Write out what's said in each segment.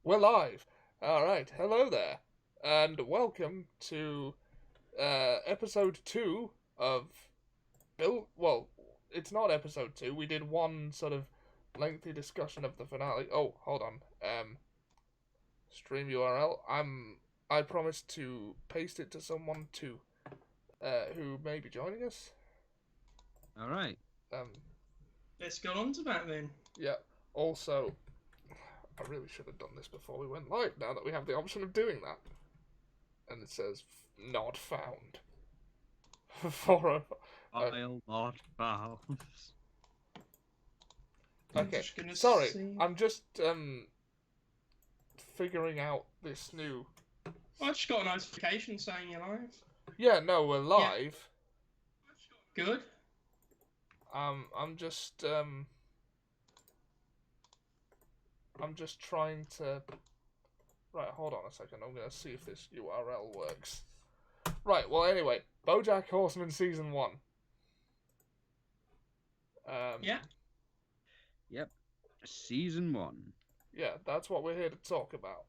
We're live. Alright, hello there. And welcome to episode 2 of Well, it's not episode 2. We did one sort of lengthy discussion of the finale. Oh, hold on. Stream URL. I promised to paste it to someone too, who may be joining us. Alright. Let's go on to that then. Yeah. Also, I really should have done this before we went live, now that we have the option of doing that. And it says, not found. For I'll not bounce. Okay, sorry, I'm just, figuring out this new... I just got a notification saying you're live. Yeah, no, we're live. Yeah. Good. I'm just trying to... Right, hold on a second, I'm gonna see if this URL works. Right, well, anyway, BoJack Horseman Season 1. Yeah. Yep. Season 1. Yeah, that's what we're here to talk about.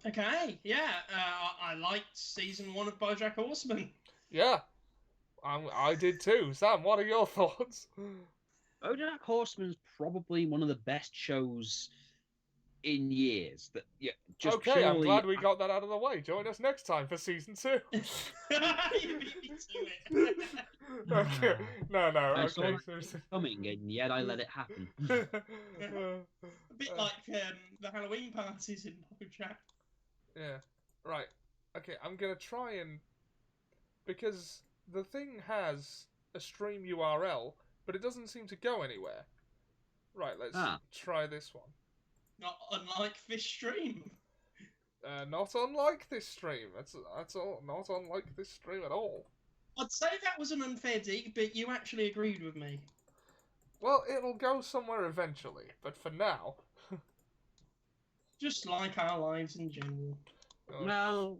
Okay, yeah, I liked Season 1 of BoJack Horseman. Yeah, I did too. Sam, what are your thoughts? BoJack Horseman's probably one of the best shows in years. Just okay, purely... I'm glad we got that out of the way. Join us next time for Season 2. You beat me to it. Okay. No, I okay. saw it coming, and yet I let it happen. A bit like the Halloween parties in BoJack. Yeah, right. Okay, I'm gonna try and... Because the thing has a stream URL, but it doesn't seem to go anywhere. Right, let's try this one. Not unlike this stream. Not unlike this stream. That's all. Not unlike this stream at all. I'd say that was an unfair dig, but you actually agreed with me. Well, it'll go somewhere eventually, but for now... Just like our lives in general. Well,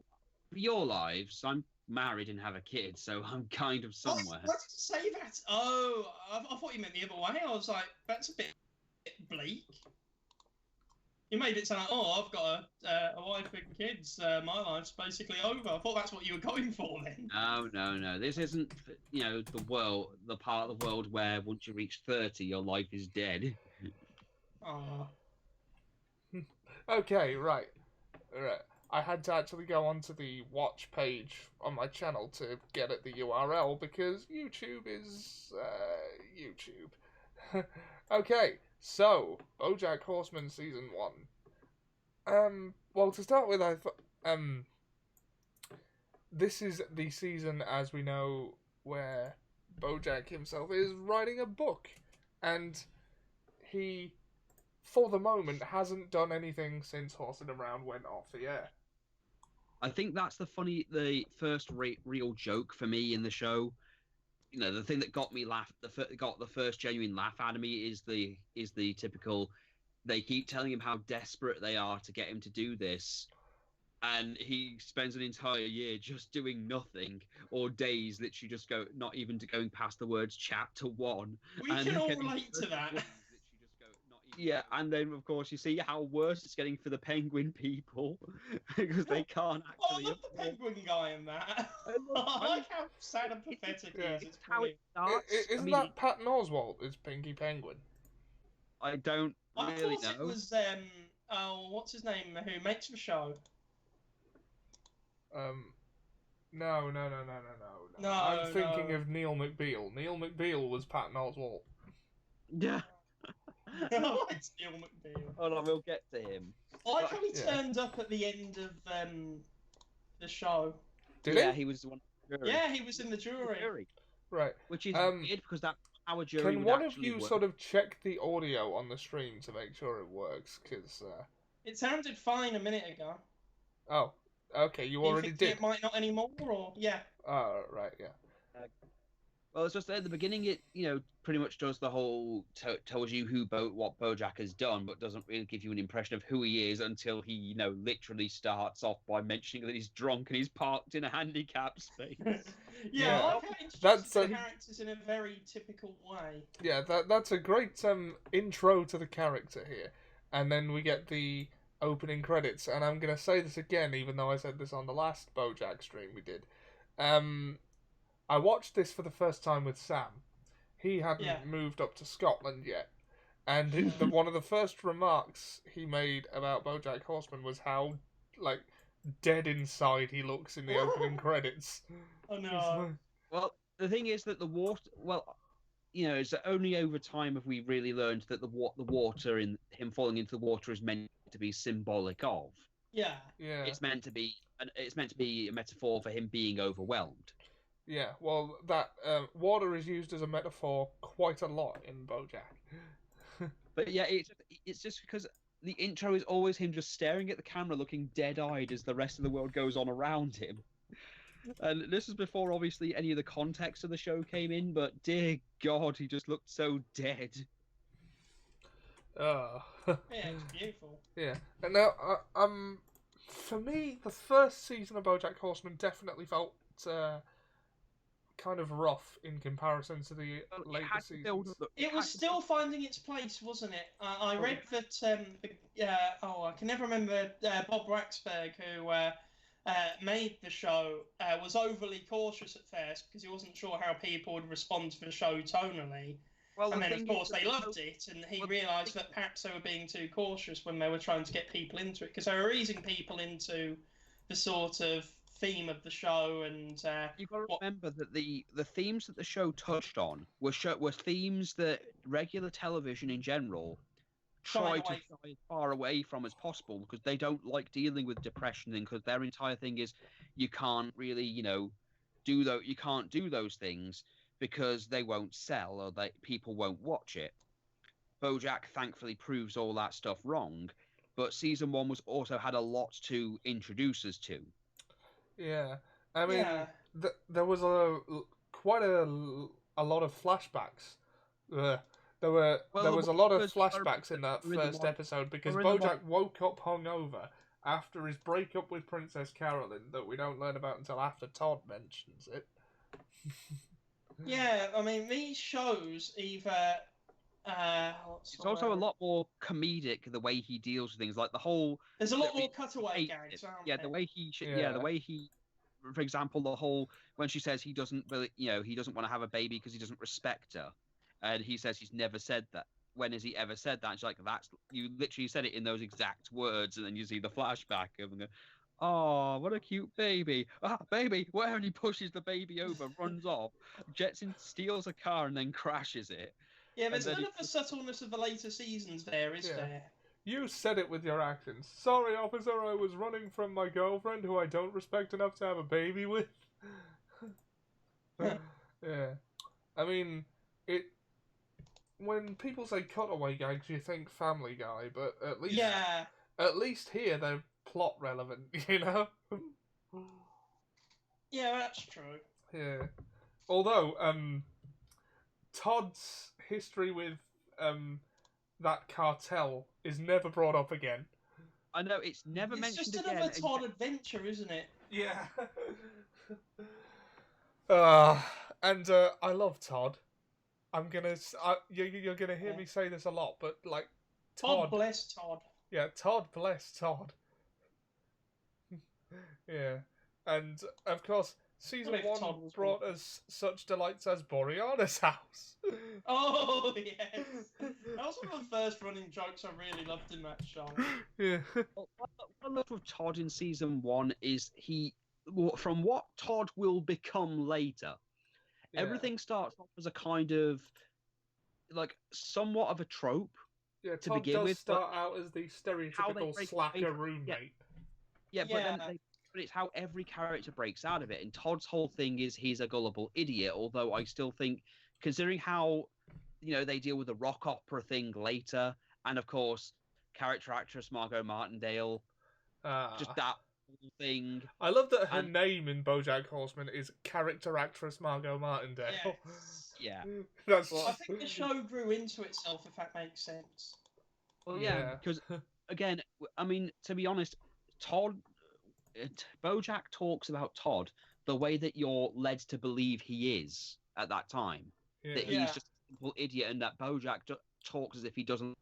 your lives, I'm married and have a kid, so I'm kind of somewhere. Why did you say that? Oh, I thought you meant the other way. I was like, that's a bit bleak. You made it sound like, oh, I've got a wife and kids. My life's basically over. I thought that's what you were going for then. No. This isn't, the part of the world where once you reach 30, your life is dead. Aww. Okay, right. I had to actually go onto the watch page on my channel to get at the URL because YouTube is YouTube. Okay, so BoJack Horseman Season 1. Well, to start with, this is the season, as we know, where BoJack himself is writing a book, and he, for the moment, hasn't done anything since Horsing Around went off the air. I think that's the first real joke for me in the show. You know, the thing that got me got the first genuine laugh out of me is the typical. They keep telling him how desperate they are to get him to do this, and he spends an entire year just doing nothing, or days literally just not even going past the words chapter 1. We can all relate to that. Yeah, and then of course you see how worse it's getting for the penguin people because they can't actually. I love the penguin guy in that. I like how sad and pathetic he is. It's how it starts. Isn't that Patton Oswalt as Pinky Penguin? I don't really know. I thought it was what's his name? Who makes the show? No. I'm thinking of Neil McBeal. Neil McBeal was Patton Oswalt. Yeah. I like Neil McBeal. Hold on, we'll get to him. I like how he turned up at the end of the show. Did he? Yeah, he was the one. Yeah, he was in the jury. Right. Which is weird because that's our jury. Can one of you sort of check the audio on the stream to make sure it works? Because it sounded fine a minute ago. Oh, okay. You already did. It might not anymore, or yeah. Oh, right, yeah. Well, it's just at the beginning, it pretty much does the whole tells you what BoJack has done, but doesn't really give you an impression of who he is until he literally starts off by mentioning that he's drunk and he's parked in a handicap space. Yeah, I like how it introduces the characters in a very typical way. Yeah, that's a great intro to the character here, and then we get the opening credits. And I'm gonna say this again, even though I said this on the last BoJack stream we did. I watched this for the first time with Sam. He hadn't moved up to Scotland yet. And one of the first remarks he made about BoJack Horseman was how, dead inside he looks in the opening credits. Oh, no. Well, the thing is that the water... Well, it's only over time have we really learned that the water, in him falling into the water, is meant to be symbolic of. Yeah. It's meant to be a metaphor for him being overwhelmed. Yeah, well, that water is used as a metaphor quite a lot in BoJack. But yeah, it's just because the intro is always him just staring at the camera, looking dead-eyed as the rest of the world goes on around him. And this is before, obviously, any of the context of the show came in, but dear God, he just looked so dead. Yeah, it's beautiful. Yeah, and now, for me, the first season of BoJack Horseman definitely felt kind of rough in comparison to the later seasons. It was still finding its place, wasn't it? I read that. I can never remember. Bob Waxberg, who made the show, was overly cautious at first because he wasn't sure how people would respond to the show tonally. Well, and then, of course, they loved it, and he realised that perhaps they were being too cautious when they were trying to get people into it, because they were easing people into the sort of theme of the show. And you've got to remember that the themes that the show touched on were themes that regular television in general try to shy as far away from as possible, because they don't like dealing with depression, and because their entire thing is you can't really you can't do those things because they won't sell or people won't watch it. BoJack thankfully proves all that stuff wrong, but season 1 was also had a lot to introduce us to. Yeah, I mean, there was quite a lot of flashbacks. There was a lot of flashbacks in that first episode because BoJack woke up hungover after his breakup with Princess Carolyn that we don't learn about until after Todd mentions it. Yeah, I mean, these shows either... it's also a lot more comedic the way he deals with things, like the whole... There's a lot more cutaway gags, aren't there? The way he... For example, the whole... When she says he doesn't really... he doesn't want to have a baby because he doesn't respect her. And he says he's never said that. When has he ever said that? And she's like, you literally said it in those exact words, and then you see the flashback of him. Oh, what a cute baby. Ah, baby, where? And he pushes the baby over, runs off, jets in, steals a car, and then crashes it. Yeah, there's none of the subtleness of the later seasons there, is there? You said it with your actions. Sorry, officer, I was running from my girlfriend, who I don't respect enough to have a baby with. Yeah. I mean, when people say cutaway gags, you think Family Guy, but at least here they're plot relevant, Yeah, that's true. Yeah. Although, Todd's history with that cartel is never brought up again. I know, it's never mentioned again. It's just another Todd adventure, isn't it? Yeah. And I love Todd. You're gonna hear me say this a lot, but Todd bless Todd. Yeah, Todd bless Todd. Yeah, and of course, season 1 brought us such delights as Boreanaz's house. Oh yes, that was one of the first running jokes I really loved in that show. Yeah. What I love with Todd in season 1 is from what Todd will become later. Yeah. Everything starts off as a kind of somewhat of a trope. Yeah, to Todd begin with, start out as the stereotypical slacker roommate. Yeah, but it's how every character breaks out of it. And Todd's whole thing is he's a gullible idiot. Although I still think, considering how they deal with the rock opera thing later, and of course, character actress Margot Martindale, just that thing. I love that her And- name in BoJack Horseman is character actress Margot Martindale. Yes. Yeah. That's I think the show grew into itself, if that makes sense. Well, yeah, because again, I mean, to be honest, BoJack talks about Todd the way that you're led to believe he is at that time. yeah. That he's just a simple idiot, and that BoJack talks as if he doesn't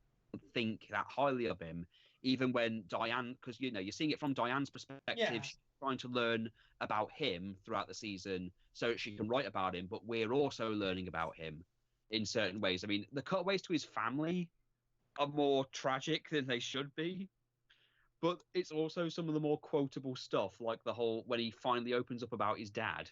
think that highly of him, even when Diane, because you're seeing it from Diane's perspective, Yeah. she's trying to learn about him throughout the season so she can write about him, but we're also learning about him in certain ways. I mean, the cutaways to his family are more tragic than they should be, but it's also some of the more quotable stuff, like the whole when he finally opens up about his dad.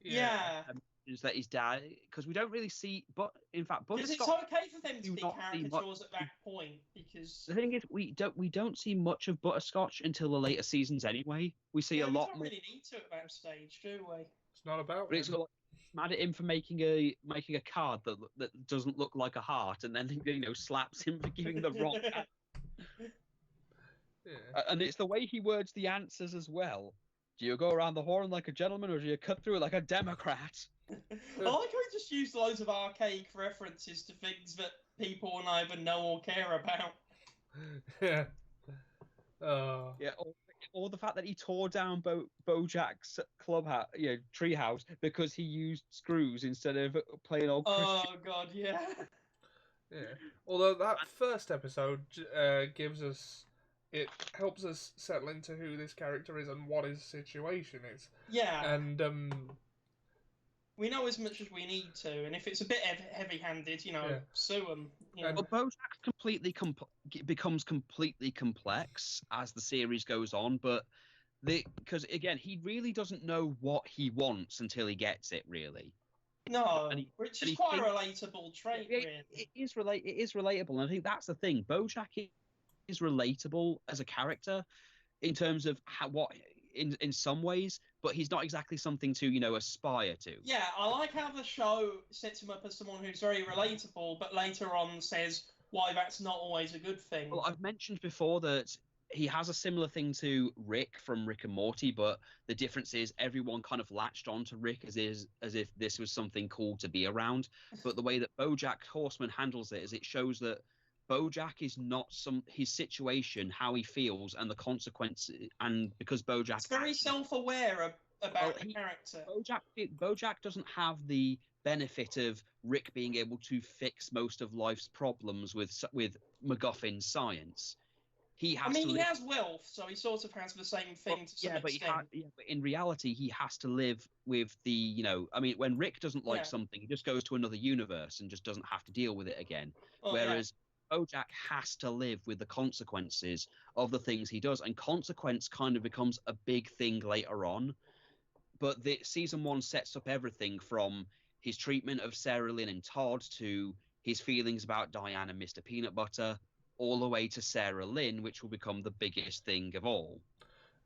Yeah. Is that his dad? Because we don't really see, but in fact, Because it's Butterscotch. okay for them to do be not see caricatures at that point, because The thing is, we don't see much of Butterscotch until the later seasons anyway. We see a we lot don't more. really need to at that stage, do we? It's not about But it's him. like mad at him for making a card that doesn't look like a heart, and then slaps him for giving the wrong. Yeah. And it's the way he words the answers as well. Do you go around the horn like a gentleman, or do you cut through it like a Democrat? I like how he just used loads of archaic references to things that people will neither know or care about. Yeah. Yeah, or the fact that he tore down Bojack's clubhouse, treehouse, because he used screws instead of plain old Christian. Oh god, yeah. Yeah. Although that first episode helps us settle into who this character is and what his situation is. Yeah. And we know as much as we need to, and if it's a bit heavy-handed, sue them. But Bojack becomes completely complex as the series goes on, but because again, he really doesn't know what he wants until he gets it, really. No, which is quite a thinks- relatable trait, really. It is relatable, and I think that's the thing. Bojack is relatable as a character in terms of in some ways, but he's not exactly something to aspire to. Yeah, I like how the show sets him up as someone who's very relatable, but later on says why that's not always a good thing. Well, I've mentioned before that he has a similar thing to Rick from Rick and Morty, but the difference is everyone kind of latched on to Rick as if this was something cool to be around. But the way that BoJack Horseman handles it is it shows that BoJack is not his situation, how he feels, and the consequences. And because BoJack, it's very self-aware about the character. BoJack doesn't have the benefit of Rick being able to fix most of life's problems with MacGuffin science. He has wealth, so he sort of has the same thing to some extent. But in reality, he has to live with the, when Rick doesn't like something, he just goes to another universe and just doesn't have to deal with it again. Whereas BoJack has to live with the consequences of the things he does, and consequence kind of becomes a big thing later on. But the season 1 sets up everything from his treatment of Sarah Lynn and Todd to his feelings about Diane and Mr. Peanut Butter, all the way to Sarah Lynn, which will become the biggest thing of all.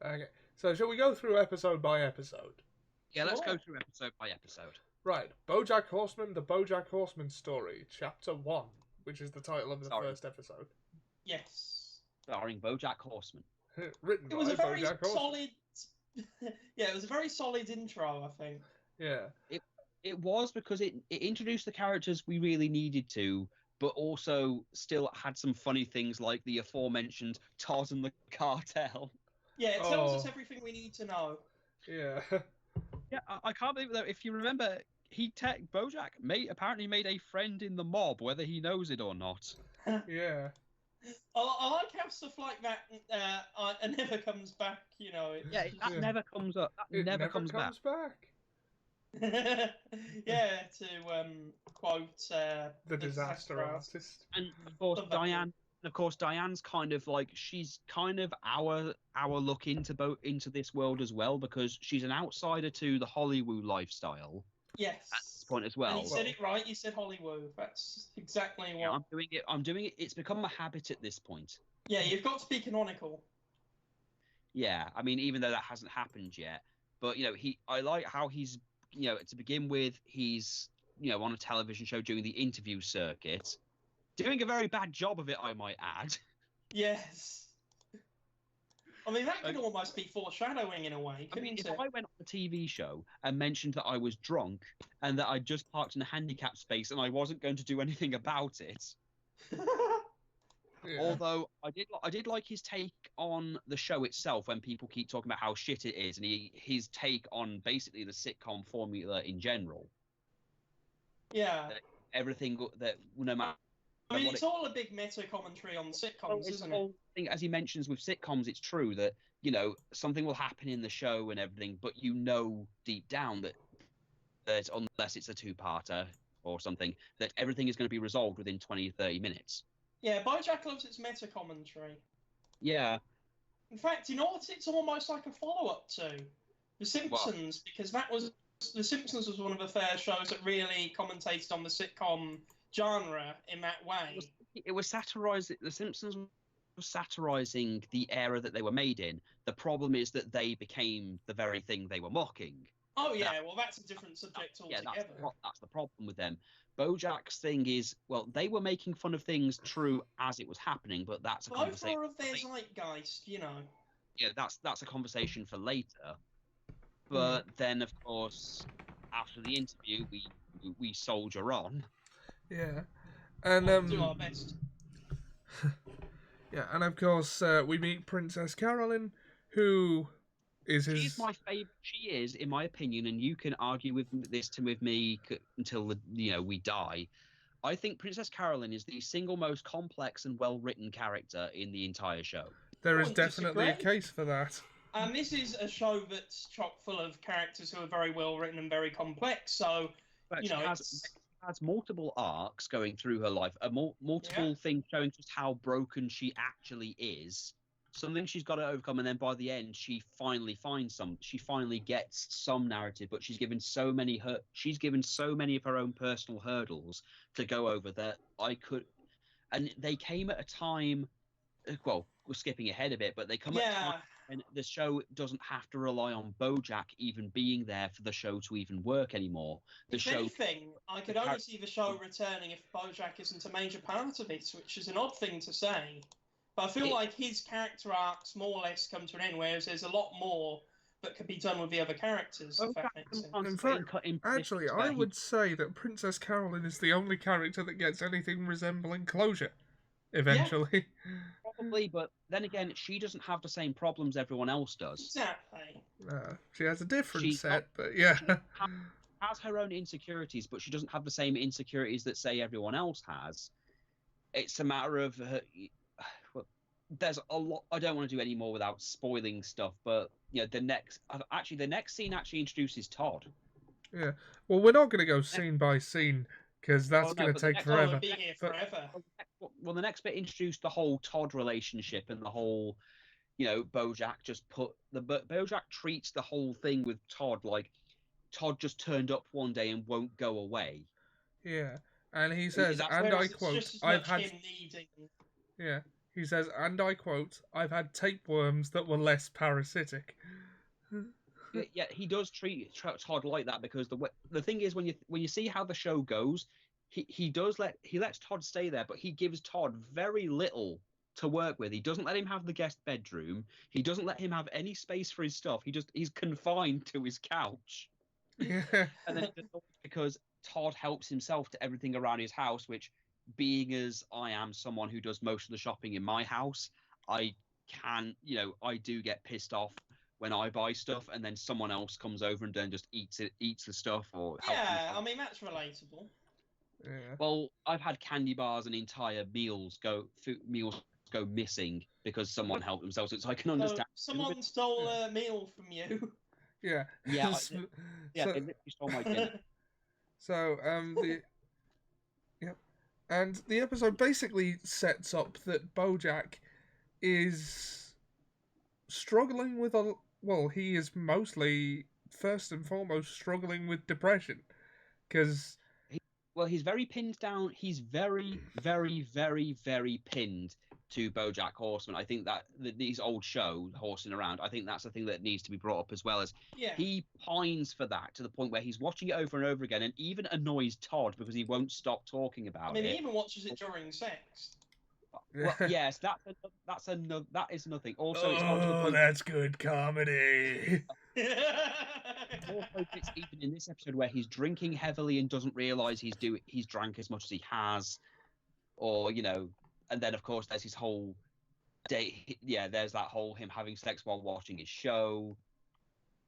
Okay, so shall we go through episode by episode? Yeah, let's go through episode by episode. Right, BoJack Horseman, the BoJack Horseman story, Chapter 1, which is the title of the first episode. Yes. Starring BoJack Horseman. Written by BoJack Horseman. It was a very solid intro, I think. Yeah. It was because it introduced the characters we really needed to, but also still had some funny things like the aforementioned Todd and the cartel. Yeah, it tells us everything we need to know. Yeah. Yeah, I can't believe that. If you remember, BoJack apparently made a friend in the mob, whether he knows it or not. Yeah. I like how stuff like that never comes back, That never comes up. That never comes back. Yeah, to quote the disaster artist. And of course Diane's kind of like, she's kind of our look into this world as well, because she's an outsider to the Hollywood lifestyle. Yes. At this point as well. And you said it right. You said Hollywood. That's exactly what. Yeah, I'm doing it. It's become a habit at this point. Yeah, you've got to be canonical. Yeah, I mean, even though that hasn't happened yet, but I like how he's, to begin with, he's, on a television show doing the interview circuit, doing a very bad job of it, I might add. Yes. I mean, that could almost be foreshadowing in a way, I couldn't mean, if it? I went on a TV show and mentioned that I was drunk and that I just parked in a handicapped space and I wasn't going to do anything about it, Yeah. although I did like his take on the show itself when people keep talking about how shit it is, and his take on basically the sitcom formula in general. Yeah. Everything that no matter. I mean, what it's all a big meta commentary on sitcoms, it's isn't the it? whole thing, as he mentions with sitcoms, it's true that something will happen in the show and everything, but deep down that unless it's a two-parter or something, that everything is going to be resolved within 20 30 minutes. Yeah, BoJack loves its meta commentary. Yeah. In fact, you know what? It's almost like a follow-up to The Simpsons, because The Simpsons was one of the first shows that really commentated on the sitcom genre in that way. It was satirizing. The Simpsons was satirizing the era that they were made in. The problem is that they became the very thing they were mocking. Oh yeah, well that's a different subject altogether. Yeah, that's the problem with them. BoJack's thing is, well, they were making fun of things true as it was happening, but that's a conversation. Both are of their zeitgeist, Yeah, that's a conversation for later. But then, of course, after the interview, we soldier on. Yeah, and we'll do our best. Yeah, and of course we meet Princess Carolyn, who is his. She's my favorite. She is, in my opinion, and you can argue with me until we die. I think Princess Carolyn is the single most complex and well-written character in the entire show. There is definitely a case for that. And this is a show that's chock full of characters who are very well written and very complex. So, but it has multiple arcs going through her life, multiple things showing just how broken she actually is. Something she's got to overcome, and then by the end, she finally gets some narrative. But she's given so many of her own personal hurdles to go over that and they came at a time. Well, we're skipping ahead a bit, but they come at a time when the show doesn't have to rely on BoJack even being there for the show to even work anymore. Anything, I could only see the show returning if BoJack isn't a major part of it, which is an odd thing to say. But I feel like his character arcs more or less come to an end, whereas there's a lot more that could be done with the other characters. If that makes sense. In fact, actually, I would say that Princess Carolyn is the only character that gets anything resembling closure. Eventually. Yeah. Probably, but then again, she doesn't have the same problems everyone else does. Exactly. She has a different set, but yeah. She has her own insecurities, but she doesn't have the same insecurities that, say, everyone else has. It's a matter of her. There's a lot. I don't want to do any more without spoiling stuff, but the next scene actually introduces Todd. Yeah. Well, we're not going to go scene by scene because that's going to take forever. Be here forever. Well, the next bit introduced the whole Todd relationship and the whole, BoJack BoJack treats the whole thing with Todd like Todd just turned up one day and won't go away. Yeah, and he says, and I quote, "I've had." Yeah, he says, and I quote, "I've had tapeworms that were less parasitic." Yeah, he does treat Todd like that because the thing is when you see how the show goes, he lets Todd stay there, but he gives Todd very little to work with. He doesn't let him have the guest bedroom. He doesn't let him have any space for his stuff. He's confined to his couch. Yeah. And then because Todd helps himself to everything around his house, which, being as I am someone who does most of the shopping in my house, I do get pissed off when I buy stuff and then someone else comes over and then just eats the stuff or I mean that's relatable. Yeah. Well, I've had candy bars and entire meals go missing because someone helped themselves, so I can understand. Someone stole a meal from you. Yeah. Yeah. They literally stole my dinner. So and the episode basically sets up that BoJack is struggling with he is mostly, first and foremost, struggling with depression. Because... he's very pinned down. He's very, very, very, very pinned to BoJack Horseman. I think that these old shows, horsing around, I think that's the thing that needs to be brought up as well. As he pines for that to the point where he's watching it over and over again and even annoys Todd because he won't stop talking about it. I mean, he even watches it during sex. Well, yes, that is nothing. Also, it's got to the Oh, point. that's good comedy. Also, it's even in this episode where he's drinking heavily and doesn't realize he's drank as much as he has, or and then of course there's his whole day. Yeah, there's that whole him having sex while watching his show,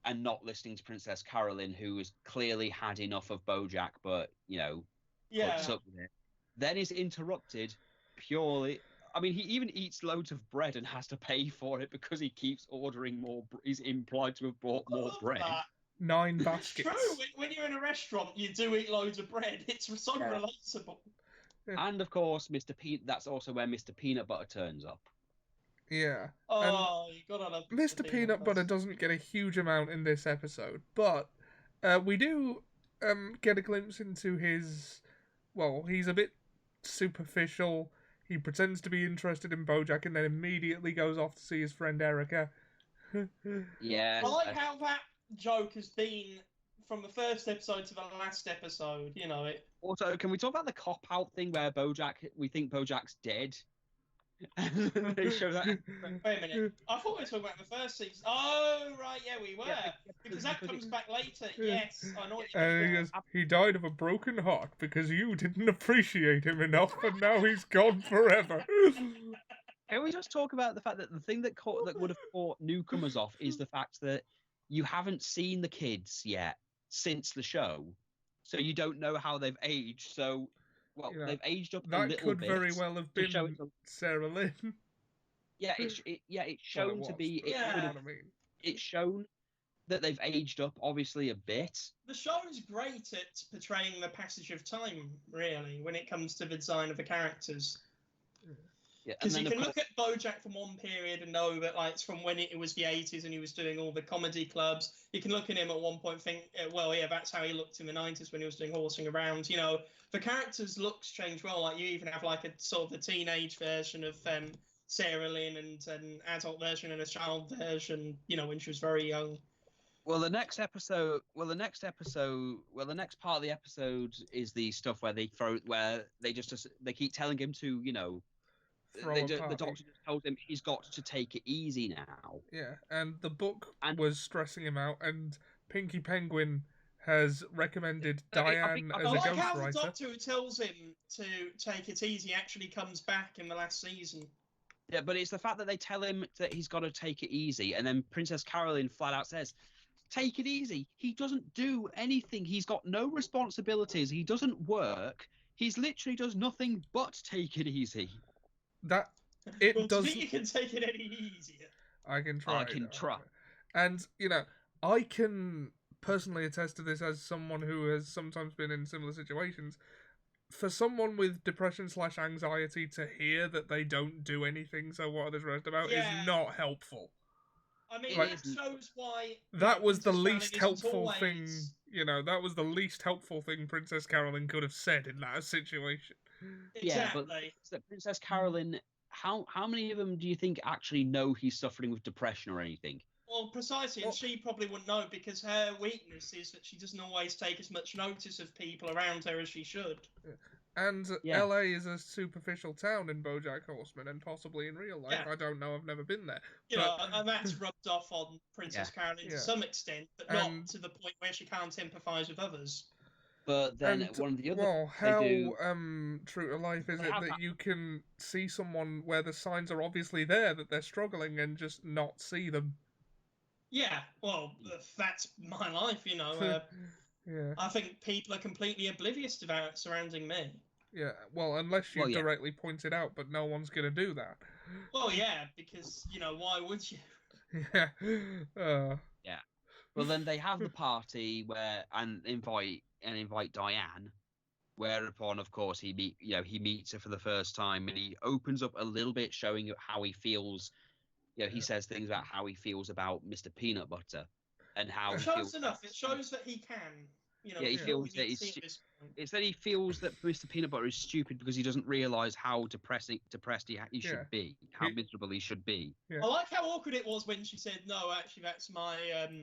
and not listening to Princess Carolyn, who has clearly had enough of BoJack, but puts up with it. Then is interrupted purely. I mean, he even eats loads of bread and has to pay for it because he keeps ordering more. He's implied to have bought more bread. That. 9 It's baskets. true. When you're in a restaurant, you do eat loads of bread. It's so relatable. And of course, that's also where Mr. Peanut Butter turns up. Yeah. Oh, you gotta love Mr. Peanut Butter doesn't get a huge amount in this episode, but we do get a glimpse into his. Well, he's a bit superficial. He pretends to be interested in BoJack and then immediately goes off to see his friend Erica. Yes. I like how that joke has been from the first episode to the last episode. It. Also, can we talk about the cop-out thing where we think BoJack's dead? They show that. Wait a minute. I thought we were talking about the first season. Oh, right, yeah, we were. Yeah, because that comes back later. Yes, I know what you mean. And he goes, he died of a broken heart because you didn't appreciate him enough, and now he's gone forever. Can we just talk about the fact that the thing that would have caught newcomers off is the fact that you haven't seen the kids yet since the show, so you don't know how they've aged. So, they've aged up a little bit. That could very well have been Sarah Lynn. Yeah, it's shown to be. It's shown that they've aged up, obviously, a bit. The show is great at portraying the passage of time, really, when it comes to the design of the characters. Because you can look at BoJack from one period and know that it's from when it was the 80s and he was doing all the comedy clubs. You can look at him at one point and think, well, yeah, that's how he looked in the 90s when he was doing Horsing Around. The characters' looks change well. You even have a sort of a teenage version of Sarah Lynn and an adult version and a child version, when she was very young. The next part of the episode is the stuff where they keep telling him to, the doctor just told him he's got to take it easy now. Yeah, and the book was stressing him out, and Pinky Penguin has recommended Diane as a ghostwriter. I like how the doctor who tells him to take it easy actually comes back in the last season. Yeah, but it's the fact that they tell him that he's got to take it easy, and then Princess Carolyn flat out says, take it easy. He doesn't do anything. He's got no responsibilities. He doesn't work. He's literally does nothing but take it easy. Do you think you can take it any easier? I can try. Try. And, I can personally attest to this as someone who has sometimes been in similar situations. For someone with depression/anxiety to hear that they don't do anything, so what are they stressed about, is not helpful. I mean, it shows why... That was the least helpful thing, that was the least helpful thing Princess Carolyn could have said in that situation. Exactly. Yeah, but Princess Carolyn, how many of them do you think actually know he's suffering with depression or anything? Well, precisely, and she probably wouldn't know because her weakness is that she doesn't always take as much notice of people around her as she should. And LA is a superficial town in BoJack Horseman, and possibly in real life. I don't know, I've never been there. And that's rubbed off on Princess Carolyn to some extent, but not to the point where she can't empathise with others. But then one of the other... Well, how true to life is it that you can see someone where the signs are obviously there that they're struggling and just not see them? Yeah, well, that's my life, I think people are completely oblivious to that surrounding me. Yeah, well, unless you directly point it out, but no one's going to do that. Well, yeah, because, why would you? Yeah. Yeah. Well, then they have the party and invite Diane, whereupon, of course, he meets her for the first time, and he opens up a little bit, showing how he feels. He says things about how he feels about Mr. Peanut Butter, and how it shows enough. It shows that he can. He feels that it's that he feels that Mr. Peanut Butter is stupid because he doesn't realise how depressed he should be, how miserable he should be. Yeah. I like how awkward it was when she said, "No, actually, that's my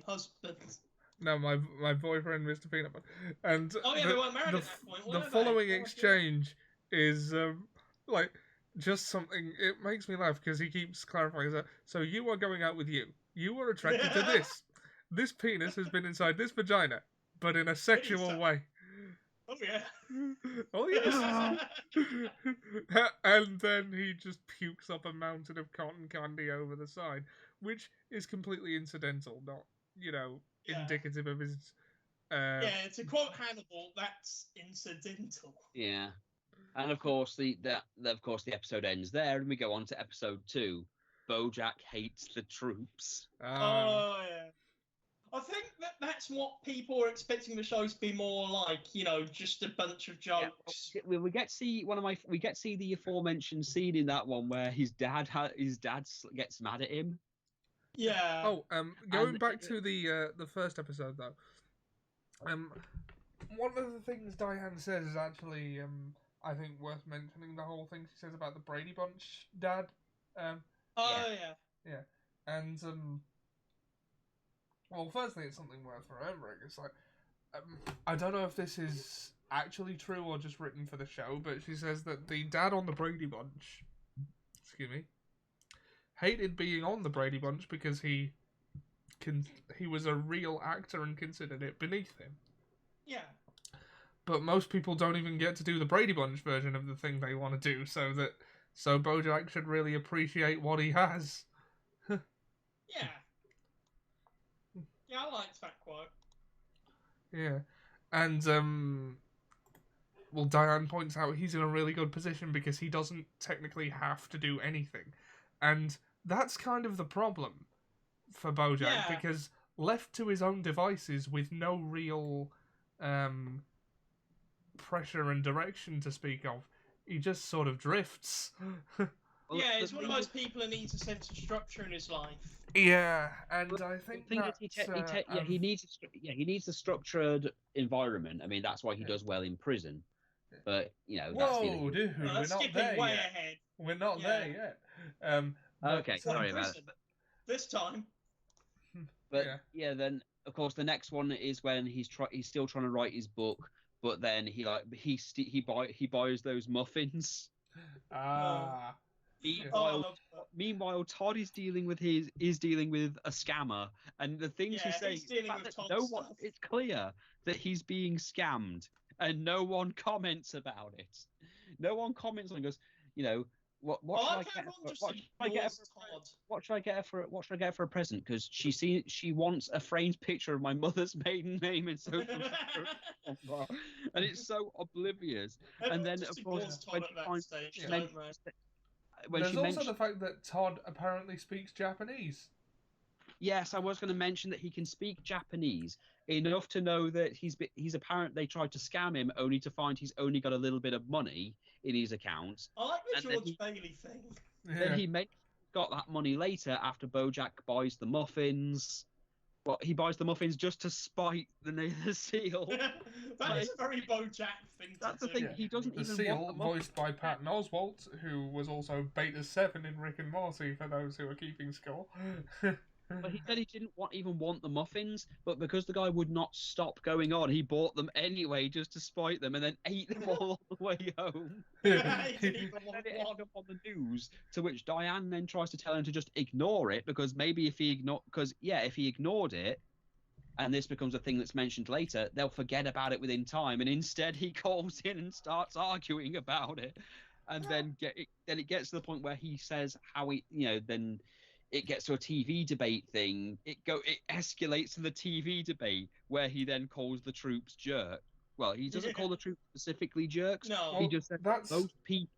husband." No, my boyfriend, Mr. Peanut Butter. And they weren't married at that point. The following exchange is just something. It makes me laugh because he keeps clarifying that. So you are going out with you. You were attracted to this. This penis has been inside this vagina, but in a sexual way. Oh yeah. Oh yes. And then he just pukes up a mountain of cotton candy over the side, which is completely incidental, not indicative of his. Yeah, to quote Hannibal, that's incidental. Yeah. And of course, the episode ends there, and we go on to episode 2. BoJack hates the troops. Oh yeah, I think that's what people are expecting the show to be more like. Just a bunch of jokes. Yeah. We get to see the aforementioned scene in that one where his dad gets mad at him. Yeah. Oh, going back to the first episode though. One of the things Diane says is actually I think worth mentioning. The whole thing she says about the Brady Bunch dad. Yeah, and well, firstly, it's something worth remembering. It's like I don't know if this is actually true or just written for the show, but she says that the dad on the Brady Bunch, hated being on the Brady Bunch because he was a real actor and considered it beneath him. Yeah. But most people don't even get to do the Brady Bunch version of the thing they want to do, so BoJack should really appreciate what he has. Yeah. Yeah, I liked that quote. Yeah. And, well, Diane points out he's in a really good position because he doesn't technically have to do anything. And that's kind of the problem for BoJack, because left to his own devices with no real pressure and direction to speak of, he just sort of drifts. Yeah, it's one of those people who needs a sense of structure in his life. Yeah, and I think he needs a structured environment. I mean, that's why he does well in prison. But whoa, dude, we're not there way yet. Ahead. We're not there yet. Okay, sorry about it. This time. But then of course the next one is when he's still trying to write his book, but then he buys those muffins. Meanwhile, Todd is dealing with a scammer, and the things he's saying, it's clear that he's being scammed, and no one comments about it. No one comments on it. Goes, what should I get her for a present? Because she wants a framed picture of my mother's maiden name in social security, and it's so oblivious. And then of course there's also the fact that Todd apparently speaks Japanese. Yes, I was going to mention that he can speak Japanese enough to know that he's apparent they tried to scam him only to find he's only got a little bit of money in his account. I like the George Bailey thing. Then he got that money later after BoJack buys the muffins. Well, he buys the muffins just to spite the seal. That is a very BoJack thing. That's the thing. Yeah. He doesn't the even seal, want the voiced by Patton Oswalt, who was also Beta 7 in Rick and Morty, for those who are keeping score. But he said he didn't even want the muffins, but because the guy would not stop going on, he bought them anyway just to spite them, and then ate them all the way home. He ended up on the news, to which Diane then tries to tell him to just ignore it, because maybe if he ignored it, and this becomes a thing that's mentioned later, they'll forget about it within time, and instead he calls in and starts arguing about it, and then it gets to the point where he says how then it gets to a TV debate thing. It escalates to the TV debate where he then calls the troops jerk. Well, he doesn't call the troops specifically jerks. No, he just says most people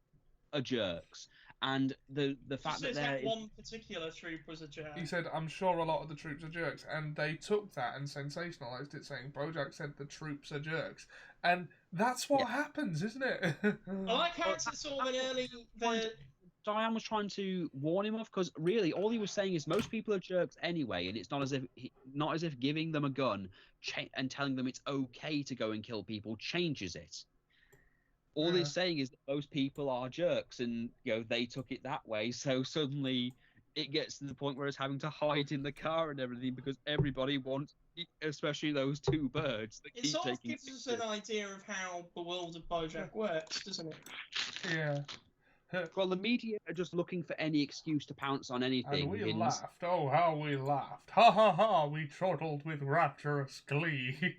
are jerks. And the fact that one particular troop was a jerk. He said, "I'm sure a lot of the troops are jerks," and they took that and sensationalized it, saying BoJack said the troops are jerks, and that's what happens, isn't it? I like how it's sort of an early. Diane was trying to warn him off, because really all he was saying is most people are jerks anyway, and it's not as if giving them a gun and telling them it's okay to go and kill people changes it. All he's saying is that most people are jerks, and they took it that way. So suddenly it gets to the point where it's having to hide in the car and everything because everybody wants, especially those two birds. That it sort of gives us an idea of how bewildered BoJack works, doesn't it? Yeah. Well, the media are just looking for any excuse to pounce on anything. And we Vince. laughed. Oh, how we laughed. Ha ha ha, we chortled with rapturous glee.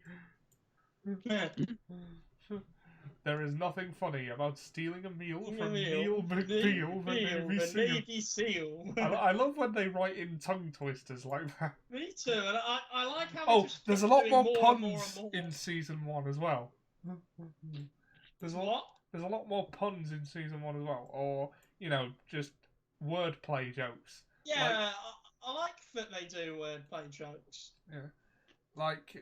There is nothing funny about stealing a meal from Neil McBeal, the Navy Seal. I love when they write in tongue twisters like that. Me too, and I like how. Oh, there's a lot more puns in season 1 as well. There's what? There's a lot more puns in season 1 as well, or just wordplay jokes. Yeah, I like that they do wordplay jokes. Yeah, like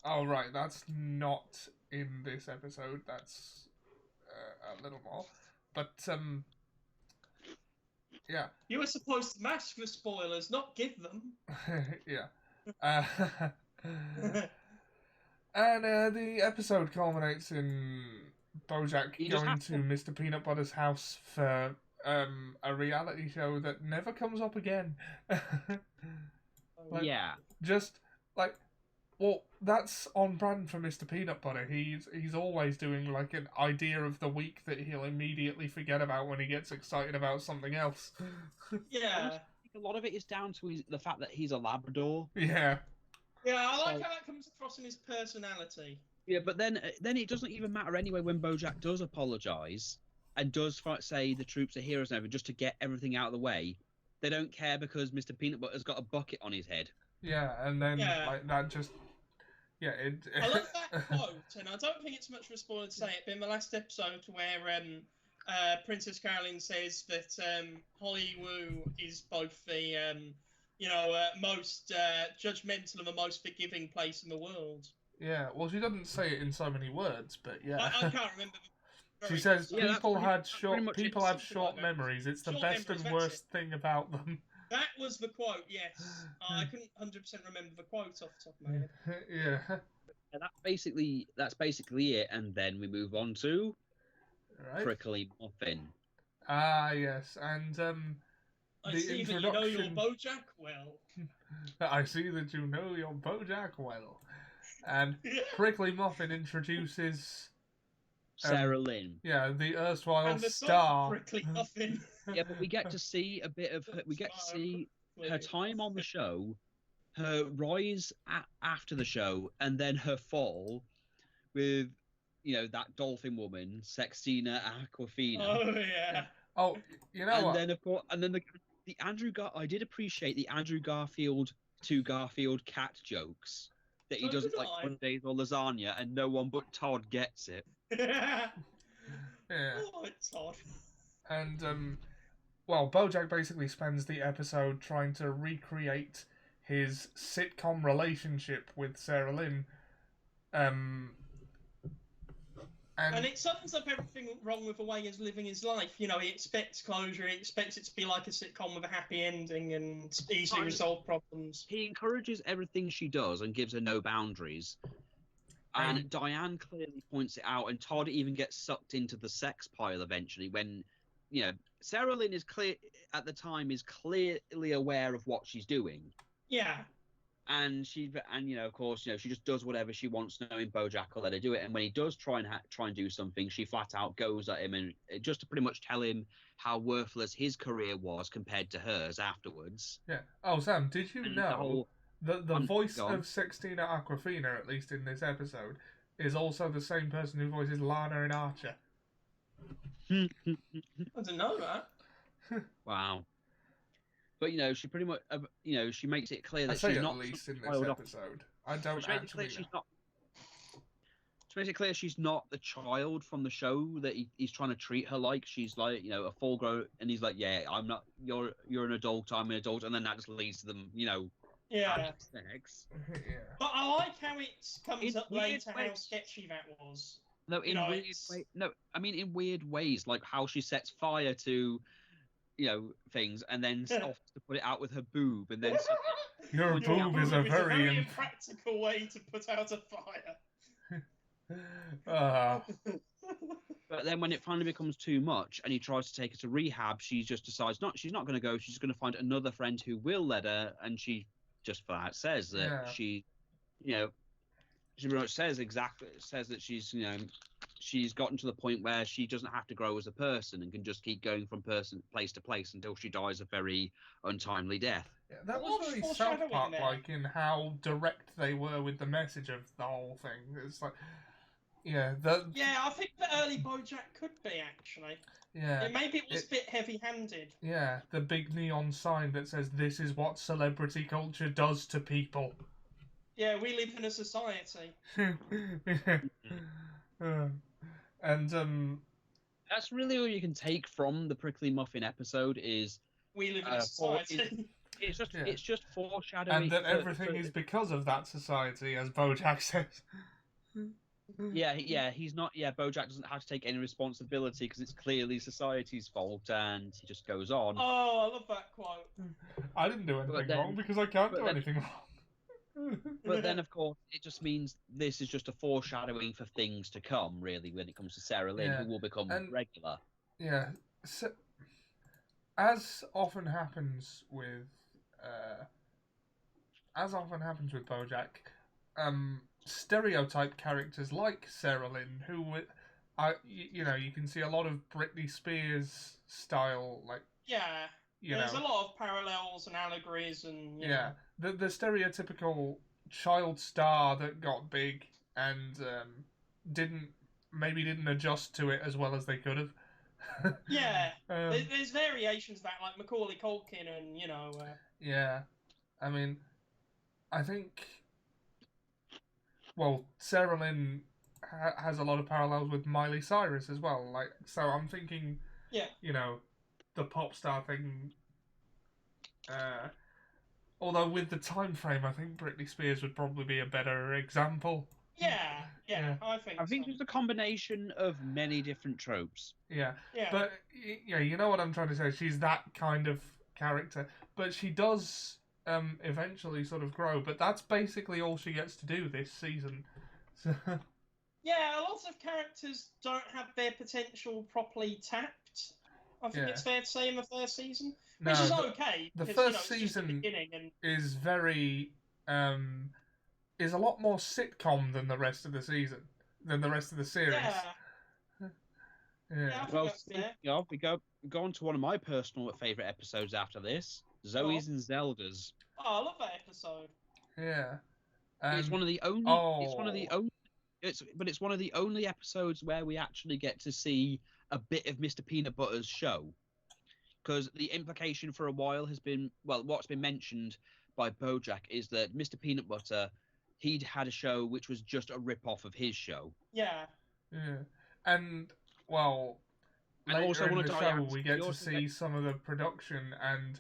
oh, right, that's not in this episode. That's a little more. But, yeah. You were supposed to mask the spoilers, not give them. Yeah. And the episode culminates in BoJack going to Mr. Peanut Butter's house for a reality show that never comes up again. Yeah. Just, like... Well, that's on brand for Mr. Peanut Butter. He's always doing like an idea of the week that he'll immediately forget about when he gets excited about something else. Yeah. I think a lot of it is down to the fact that he's a Labrador. Yeah. Yeah, I like how that comes across in his personality. Yeah, but then it doesn't even matter anyway when BoJack does apologise and does say the troops are heroes and everything just to get everything out of the way. They don't care because Mr. Peanut Butter's got a bucket on his head. Yeah, and then like that just. Yeah, I love that quote, and I don't think it's much of a spoiler to say it, but in the last episode where Princess Caroline says that Hollywood is both the most judgmental and the most forgiving place in the world. Yeah, well, she doesn't say it in so many words, but yeah. I can't remember. She says people had short memories. It's the best and worst thing about them. That was the quote, yes. I couldn't 100% remember the quote off the top of my head. Yeah. And that's basically it, and then we move on to Prickly Muffin. Ah, yes, and I see that you know your BoJack well. I see that you know your BoJack well. And Prickly Muffin introduces Sarah Lynn. Yeah, the erstwhile and the star. Prickly Muffin. Yeah, but we get to see a bit of her. We get to see her time on the show, her rise after the show, and then her fall with, that dolphin woman, Sextina Aquafina. Oh yeah. Oh, you know what? Then of course, and then the Andrew I did appreciate the Andrew Garfield to Garfield cat jokes that he does like Mondays or lasagna, and no one but Todd gets it. Yeah. Oh, Todd. And well, BoJack basically spends the episode trying to recreate his sitcom relationship with Sarah Lynn. And it sums up everything wrong with the way he's living his life. He expects closure, he expects it to be like a sitcom with a happy ending and easily resolve problems. He encourages everything she does and gives her no boundaries. And Diane clearly points it out, and Todd even gets sucked into the sex pile eventually when, Sarah Lynn is clearly aware of what she's doing. Yeah. And of course, she just does whatever she wants, knowing BoJack will let her do it. And when he does try and do something, she flat out goes at him, and just to pretty much tell him how worthless his career was compared to hers afterwards. Yeah. Oh, Sam, did you know that the voice of Sextina Aquafina, at least in this episode, is also the same person who voices Lana in Archer? I didn't know that. Wow. But she pretty much, she makes it clear that she's not. At least in this episode, I don't actually know. She makes it clear she's not the child from the show that he's trying to treat her like. She's like, a full grown, and he's like, yeah, I'm not. You're an adult. I'm an adult, and then that just leads to them, Yeah. Sex. Yeah. But I like how it comes up later how sketchy that was. No, in weird ways, like how she sets fire to. Things, and then stops to put it out with her boob, and then your boob is a very impractical way to put out a fire. But then when it finally becomes too much, and he tries to take her to rehab, she just decides she's not going to go. She's going to find another friend who will let her, and she just flat says that she pretty much says that she's she's gotten to the point where she doesn't have to grow as a person and can just keep going from place to place until she dies a very untimely death. Yeah, that A was lot of very South foreshadowing Park there. like in how direct they were with the message of the whole thing. It's like, yeah, Yeah, I think the early BoJack could be actually. yeah, Maybe it was a bit heavy-handed. yeah, the big neon sign that says "This is what celebrity culture does to people." Yeah, we live in a society. And That's really all you can take from the Prickly Muffin episode is We live in a society. it's just foreshadowing. and that everything is because of that society, as BoJack says. He's not. Yeah, BoJack doesn't have to take any responsibility because it's clearly society's fault, and he just goes on. Oh, I love that quote. I didn't do anything wrong because I can't do anything wrong. But then, of course, it just means this is just a foreshadowing for things to come, really, when it comes to Sarah Lynn, who will become regular. Yeah. So, as often happens with BoJack, stereotype characters like Sarah Lynn, who you can see a lot of Britney Spears style, like there's a lot of parallels and allegories and the stereotypical child star that got big and didn't adjust to it as well as they could have. There's variations of that, like Macaulay Culkin and I mean, I think Sarah Lynn has a lot of parallels with Miley Cyrus as well. Like, so I'm thinking, the pop star thing. Although with the time frame, I think Britney Spears would probably be a better example. Yeah, I think it's a combination of many different tropes. Yeah. But you know what I'm trying to say. She's that kind of character, but she does eventually sort of grow. But that's basically all she gets to do this season. So... Yeah, a lot of characters don't have their potential properly tapped. I think it's fair to say in the first season, which is okay. The first season is very is a lot more sitcom than the rest of the season, than the rest of the series. We go on to one of my personal favourite episodes after this, Zoe's and Zelda's. Oh, I love that episode. Yeah, it's one of the only. It's one of the only. It's one of the only episodes where we actually get to see a bit of Mr. Peanut Butter's show, because the implication for a while has been, what's been mentioned by BoJack is that Mr. Peanut Butter, he'd had a show which was just a rip-off of his show. Yeah. And later also in the show we get to see some of the production, and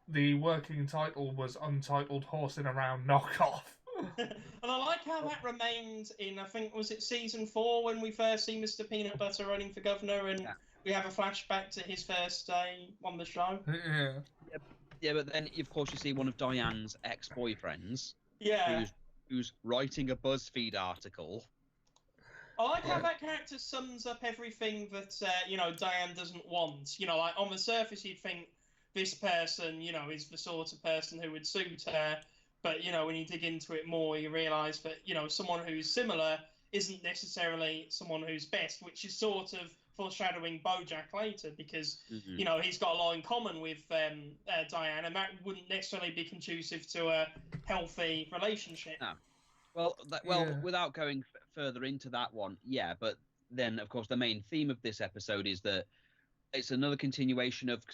the working title was Untitled Horsing Around Knockoff. And I like how that remained in, I think, was it season 4 when we first see Mr. Peanut Butter running for governor, and we have a flashback to his first day on the show. Yeah, but then of course you see one of Diane's ex-boyfriends. Yeah. Who's writing a BuzzFeed article. I like how that character sums up everything that Diane doesn't want. Like on the surface you'd think this person, is the sort of person who would suit her. But, when you dig into it more, you realise that, someone who's similar isn't necessarily someone who's best, which is sort of foreshadowing BoJack later, because, he's got a lot in common with Diane, and that wouldn't necessarily be conducive to a healthy relationship. No. Without going further into that one, but then, of course, the main theme of this episode is that it's another continuation of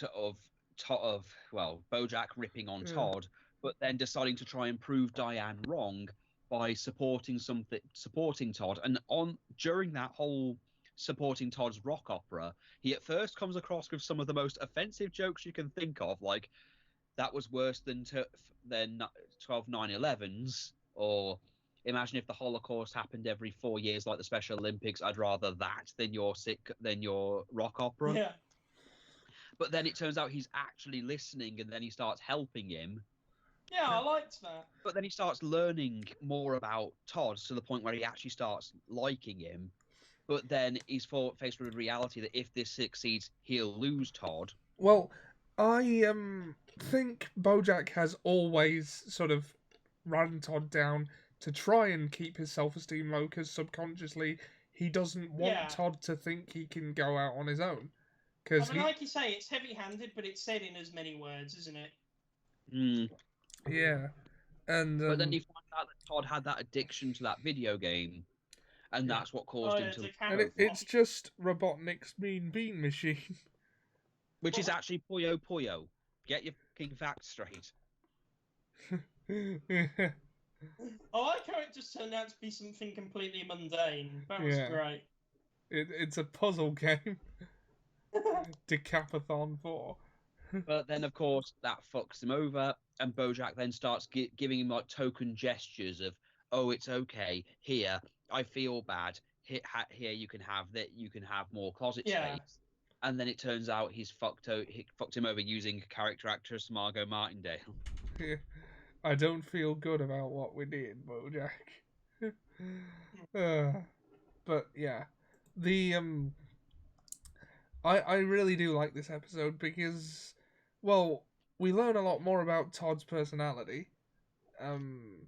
BoJack ripping on Todd, but then deciding to try and prove Diane wrong by supporting Todd. And during that whole supporting Todd's rock opera, he at first comes across with some of the most offensive jokes you can think of, like, that was worse than 12 9/11s, or imagine if the Holocaust happened every 4 years like the Special Olympics, I'd rather that than your rock opera. Yeah. But then it turns out he's actually listening, and then he starts helping him. Yeah, I liked that. But then he starts learning more about Todd to the point where he actually starts liking him. But then he's faced with the reality that if this succeeds, he'll lose Todd. Well, I think BoJack has always sort of ran Todd down to try and keep his self-esteem low, because subconsciously he doesn't want Yeah. Todd to think he can go out on his own. I Because mean, like you say, it's heavy-handed, but it's said in as many words, isn't it? Yeah. And But then you find out that Todd had that addiction to that video game, and Yeah. that's what caused him to. And it's just Robotnik's Mean Bean Machine. Which is actually Puyo Puyo. Get your fucking facts straight. I like how it just turned out to be something completely mundane. That was Yeah. great. It's a puzzle game. Decapathon 4. But then, of course, that fucks him over, and BoJack then starts giving him like token gestures of, "Oh, it's okay. Here, I feel bad. Here, you can have that. You can have more closet space." And then it turns out he fucked him over using character actress Margot Martindale. Yeah. I don't feel good about what we did, BoJack. But yeah, the I really do like this episode because, well, we learn a lot more about Todd's personality, and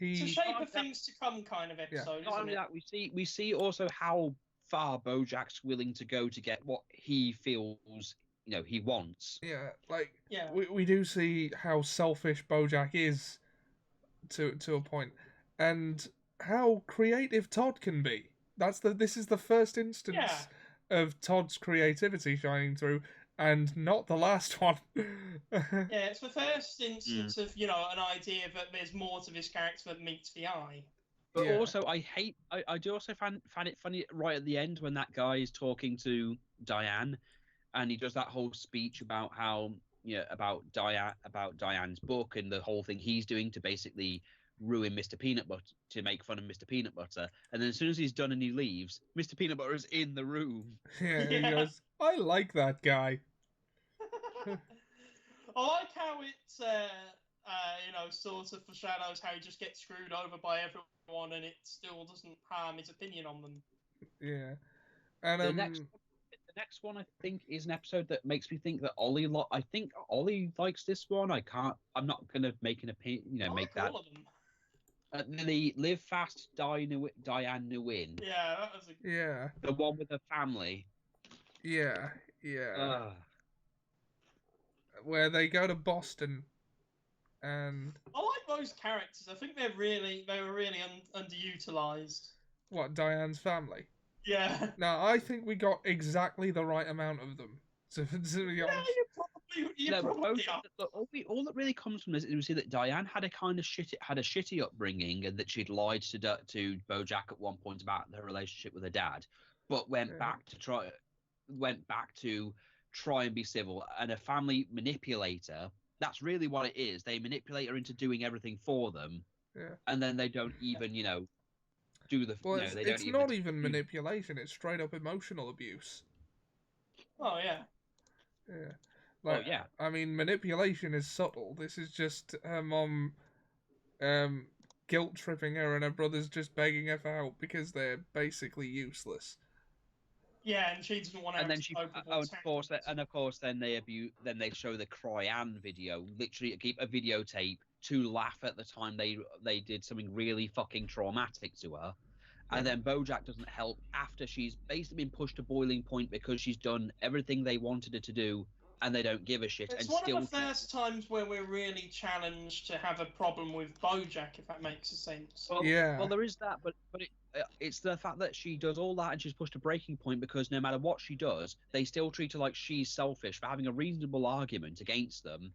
It's a he. shape of things to come kind of episode, Not isn't only it? that, we see also how far BoJack's willing to go to get what he feels, he wants. Yeah, like Yeah. we do see how selfish BoJack is to a point, and how creative Todd can be. This is the first instance of Todd's creativity shining through, and not the last one. Yeah, it's the first instance of, an idea that there's more to this character that meets the eye. But also, I do also find it funny right at the end when that guy is talking to Diane, and he does that whole speech about how, about Diane's book and the whole thing he's doing to basically ruin Mr. Peanut Butter, to make fun of Mr. Peanut Butter. And then as soon as he's done and he leaves, Mr. Peanut Butter is in the room. Yeah, he goes, "I like that guy." I like how it, sort of foreshadows how he just gets screwed over by everyone, and it still doesn't harm his opinion on them. Yeah, and the next one I think is an episode that makes me think that Ollie. I think Ollie likes this one. I'm not gonna make an opinion. Make that. All of them. The Live Fast, Diane Nguyen. Yeah, that was the one with the family. Yeah. Where they go to Boston, and I like those characters. I think they were really underutilized. What, Diane's family? Yeah. Now I think we got exactly the right amount of them. To be honest. You probably are. All that really comes from this is we see that Diane had a shitty upbringing, and that she'd lied to BoJack at one point about her relationship with her dad, but went back to try and be civil. And a family manipulator, that's really what it is. They manipulate her into doing everything for them, and then they don't even do the. Well, it's not even manipulation. It's straight up emotional abuse. Oh yeah. Yeah. Like, I mean, manipulation is subtle. This is just her mom guilt tripping her, and her brother's just begging her for help because they're basically useless. Yeah, and she doesn't want to. And then of course, then they show the Cryan video. Literally, keep a videotape to laugh at the time they did something really fucking traumatic to her. And then BoJack doesn't help after she's basically been pushed to boiling point because she's done everything they wanted her to do, and they don't give a shit. It's one of the first times where we're really challenged to have a problem with BoJack, if that makes sense. Well, well, there is that, but it's the fact that she does all that and she's pushed to breaking point because no matter what she does, they still treat her like she's selfish for having a reasonable argument against them.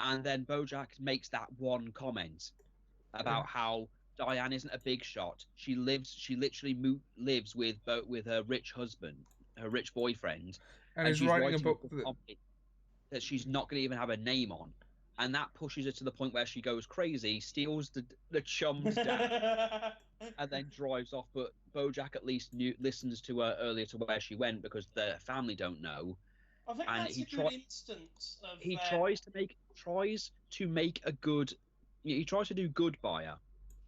And then BoJack makes that one comment about how Diane isn't a big shot. She literally lives with her rich husband, her rich boyfriend, and she's writing a book that she's not going to even have a name on, and that pushes her to the point where she goes crazy, steals the chum's dad, and then drives off. But BoJack at least listens to her earlier to where she went because the family don't know. I think that's a good instance of. He tries to do good by her.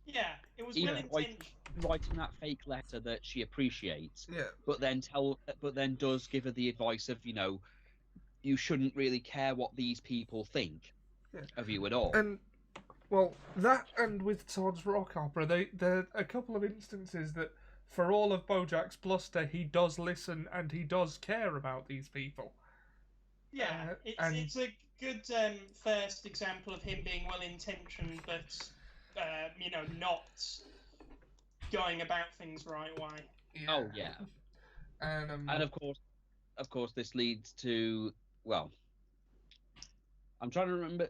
Yeah, it was well intentioned. Writing that fake letter that she appreciates. Yeah. But then does give her the advice of, you shouldn't really care what these people think of you at all. And Well, that and with Todd's rock opera, there are a couple of instances that, for all of BoJack's bluster, he does listen and he does care about these people. Yeah, it's a good first example of him being well-intentioned, but not going about things the right way. Yeah. Oh yeah, And and of course, this leads to, well, I'm trying to remember.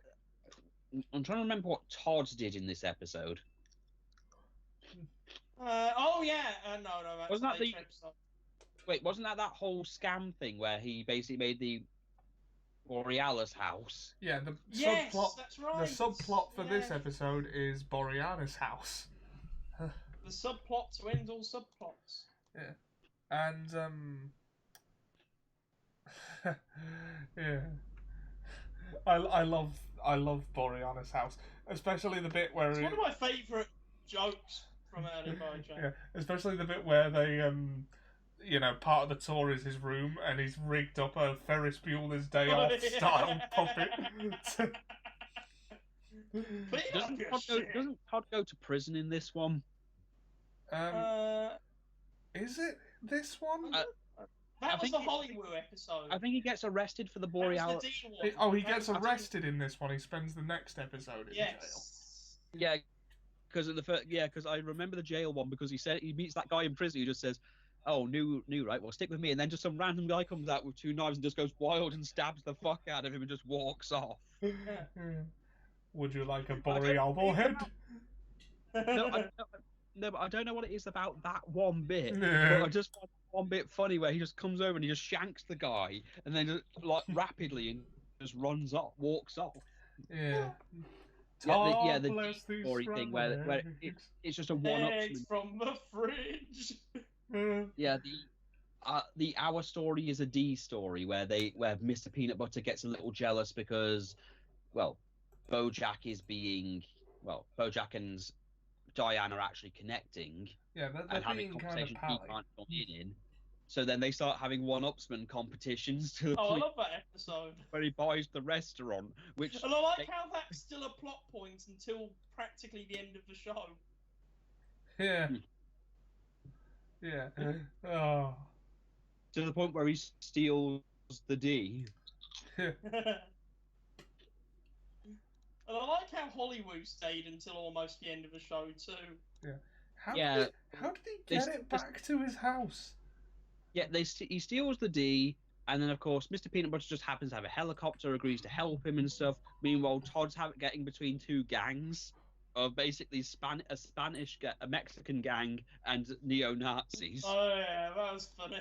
I'm trying to remember what Todd did in this episode. No, that's Wasn't that later the- episode. Wait, wasn't that whole scam thing where he basically made the Borealis house? yeah, the Yes, subplot. that's right. The subplot for this Yeah. episode is Borealis' house. The subplot to end all subplots. And yeah, I love Borealis' house, especially the bit where It's one of my favourite jokes from early BoJack. yeah, especially the bit where they part of the tour is his room and he's rigged up a Ferris Bueller's Day Off style puppet. Doesn't Todd go to prison in this one? Is it this one? That was think the it- Hollywood episode. I think he gets arrested for the That was Borealis. the D one. Oh, he That gets was the D- arrested in this one. He spends the next episode in jail. Yes. Yeah, because I remember the jail one because he meets that guy in prison who just says, "Oh, new, right? Well, stick with me." And then just some random guy comes out with 2 knives and just goes wild and stabs the fuck out of him and just walks off. Yeah. Would you like a Boreal head? No, but I don't know what it is about that one bit. Yeah. But I just find one bit funny where he just comes over and he just shanks the guy and then just like rapidly and just runs off, walks off. Yeah. The Bless these story thing where eggs. it's just a one-up. Eggs from the fridge. Yeah, the Our Story is a D story where Mr. Peanut Butter gets a little jealous because, well, BoJack and Diane are actually connecting Yeah, and they're having being kind of conversations he pally. can't join in. So then they start having one-upsman competitions to the Oh, I point love that episode. where he buys the restaurant, which And I like how that's still a plot point until practically the end of the show. Yeah. Yeah. Oh. to the point where he steals the D. And I like how Hollywood stayed until almost the end of the show too. How Yeah. did he get it back to his house? Yeah, he steals the D, and then of course Mr. Peanut Butter just happens to have a helicopter, agrees to help him and stuff. Meanwhile, Todd's getting between 2 gangs of basically a Mexican gang and neo-Nazis. Oh yeah, that was funny.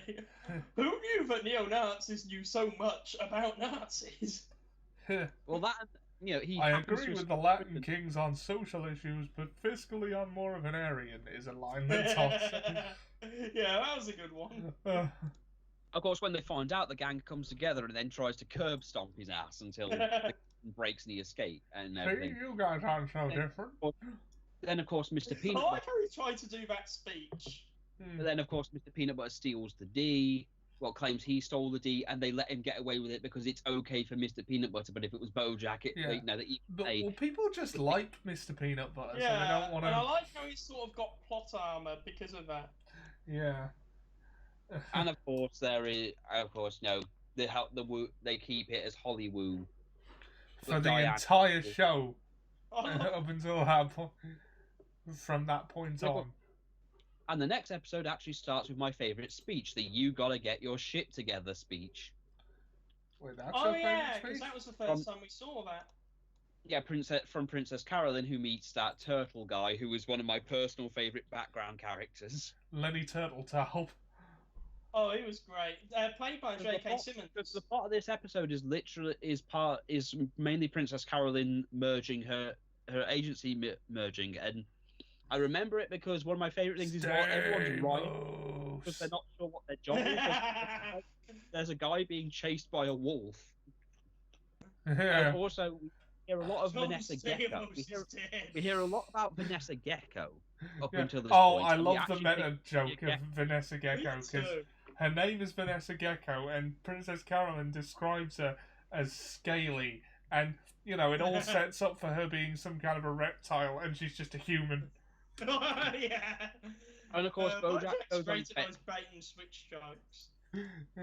Who knew that neo-Nazis knew so much about Nazis? Well, that he. I happens agree to with the Latin kings on social issues, but fiscally I'm more of an Aryan is a line that tops. Yeah, that was a good one. Of course, when they find out, the gang comes together and then tries to curb stomp his ass until the breaks and he escape and See, everything. you guys aren't so different. Then, of course, Mr. I Peanut like Butter. how he tried to do that speech. But then, of course, Mr. Peanut Butter steals the D. Well, claims he stole the D, and they let him get away with it because it's okay for Mr. Peanut Butter. But if it was BoJack, Well, people just like Mr. Peanut Butter, so they Yeah, don't want and I to. like how he's sort of got plot armor because of that. Yeah. And of course, they keep it as Hollywood For the Diane- entire show Oh, up until that point, from that point No, on. And the next episode actually starts with my favorite speech, the "You gotta get your shit together" speech. Wait, that's oh your yeah, favourite because speech? that was the first time we saw that. Yeah, Princess Carolyn, who meets that turtle guy, who is one of my personal favorite background characters. Lenny Turtletaub. Oh, he was great. Played by J.K. Simmons. The plot of this episode is mainly Princess Carolyn merging her agency merging, and I remember it because one of my favorite things is while everyone's right because they're not sure what their job is. There's a guy being chased by a wolf, Yeah. and also we hear a lot of Tom Vanessa Gecko. Stamos is dead. We hear a lot about Vanessa Gecko up Yeah. until this Oh, point. I and we love the actually meta think joke of Gecko- Vanessa Me Gecko because too. her name is Vanessa Gecko and Princess Carolyn describes her as scaly. And you know, it all sets up for her being some kind of a reptile, and she's just a human. Yeah. And of course, BoJack goes on. Rated those bait and switch jokes.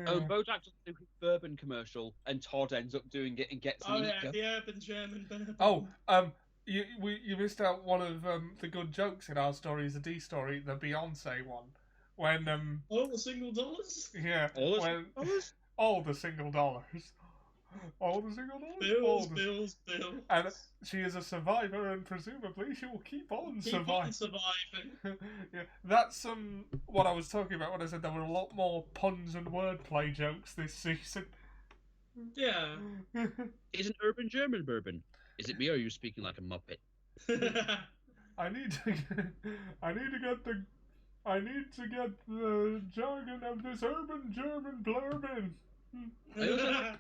Oh, BoJack does do his bourbon commercial, and Todd ends up doing it and gets an ego. The urban German bourbon. Oh, you missed out one of the good jokes in our story is a D story, the Beyonce one, when all the single dollars. Yeah, all the single dollars. All the single dollars? Bills. And she is a survivor, and presumably she will keep on surviving. Yeah, that's what I was talking about when I said there were a lot more puns and wordplay jokes this season. Yeah. Is an urban German bourbon? Is it me, or are you speaking like a muppet? I need to get the jargon of this urban German bourbon. I also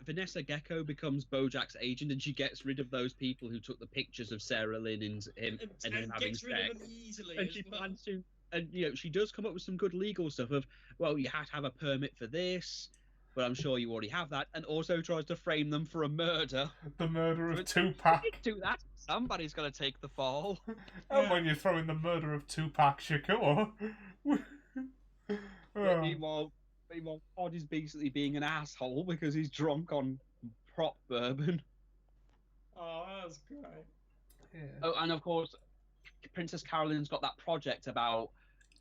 Vanessa Gecko becomes BoJack's agent, and she gets rid of those people who took the pictures of Sarah Lynn and him having sex. And she plans to, and she does come up with some good legal stuff of, well, you had to have a permit for this, but I'm sure you already have that, and also tries to frame them for a murder. The murder of Tupac. Do that. Somebody's got to take the fall. And when you throw in the murder of Tupac Shakur. Meanwhile, Todd is basically being an asshole because he's drunk on prop bourbon. Oh, that was great. Yeah. Oh, and of course, Princess Caroline's got that project about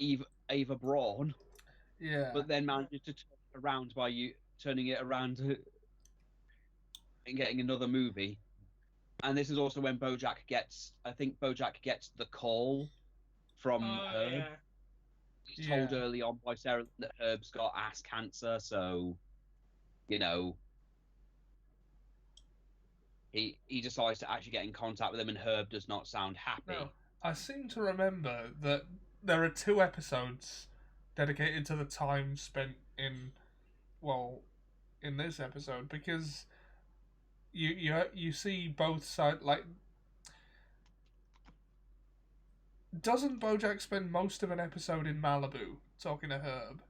Ava Braun. Yeah. But then manages to turn it around by turning it around and getting another movie. And this is also when BoJack gets the call from Herb. Yeah. He's told early on by Sarah that Herb's got ass cancer, so he decides to actually get in contact with him, and Herb does not sound happy. No, I seem to remember that there are 2 episodes dedicated to the time spent in this episode, because you see both sides. Like, doesn't BoJack spend most of an episode in Malibu talking to Herb?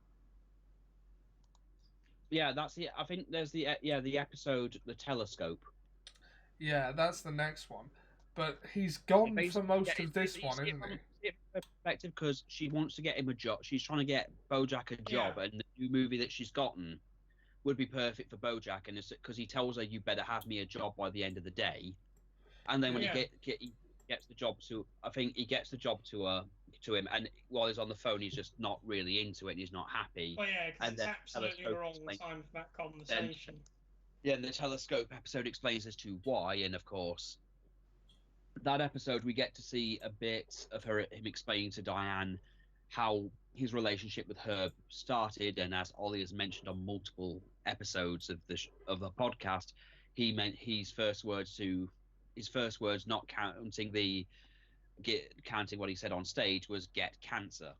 Yeah, that's the. I think there's the episode, The Telescope. Yeah, that's the next one. But he's gone for most of this one, isn't he? Perspective, because she wants to get him a job. She's trying to get BoJack a job, and the new movie that she's gotten would be perfect for BoJack, and it's because he tells her, "You better have me a job by the end of the day." And then when he gets the job to, I think he gets the job to him, and while he's on the phone, he's just not really into it, and he's not happy. Oh yeah, because it's absolutely the wrong time for that conversation. Then the Telescope episode explains as to why, and of course, that episode we get to see a bit of him explaining to Diane how his relationship with Herb started, and as Ollie has mentioned on multiple episodes of the podcast, he meant his first words, not counting what he said on stage, was "get cancer."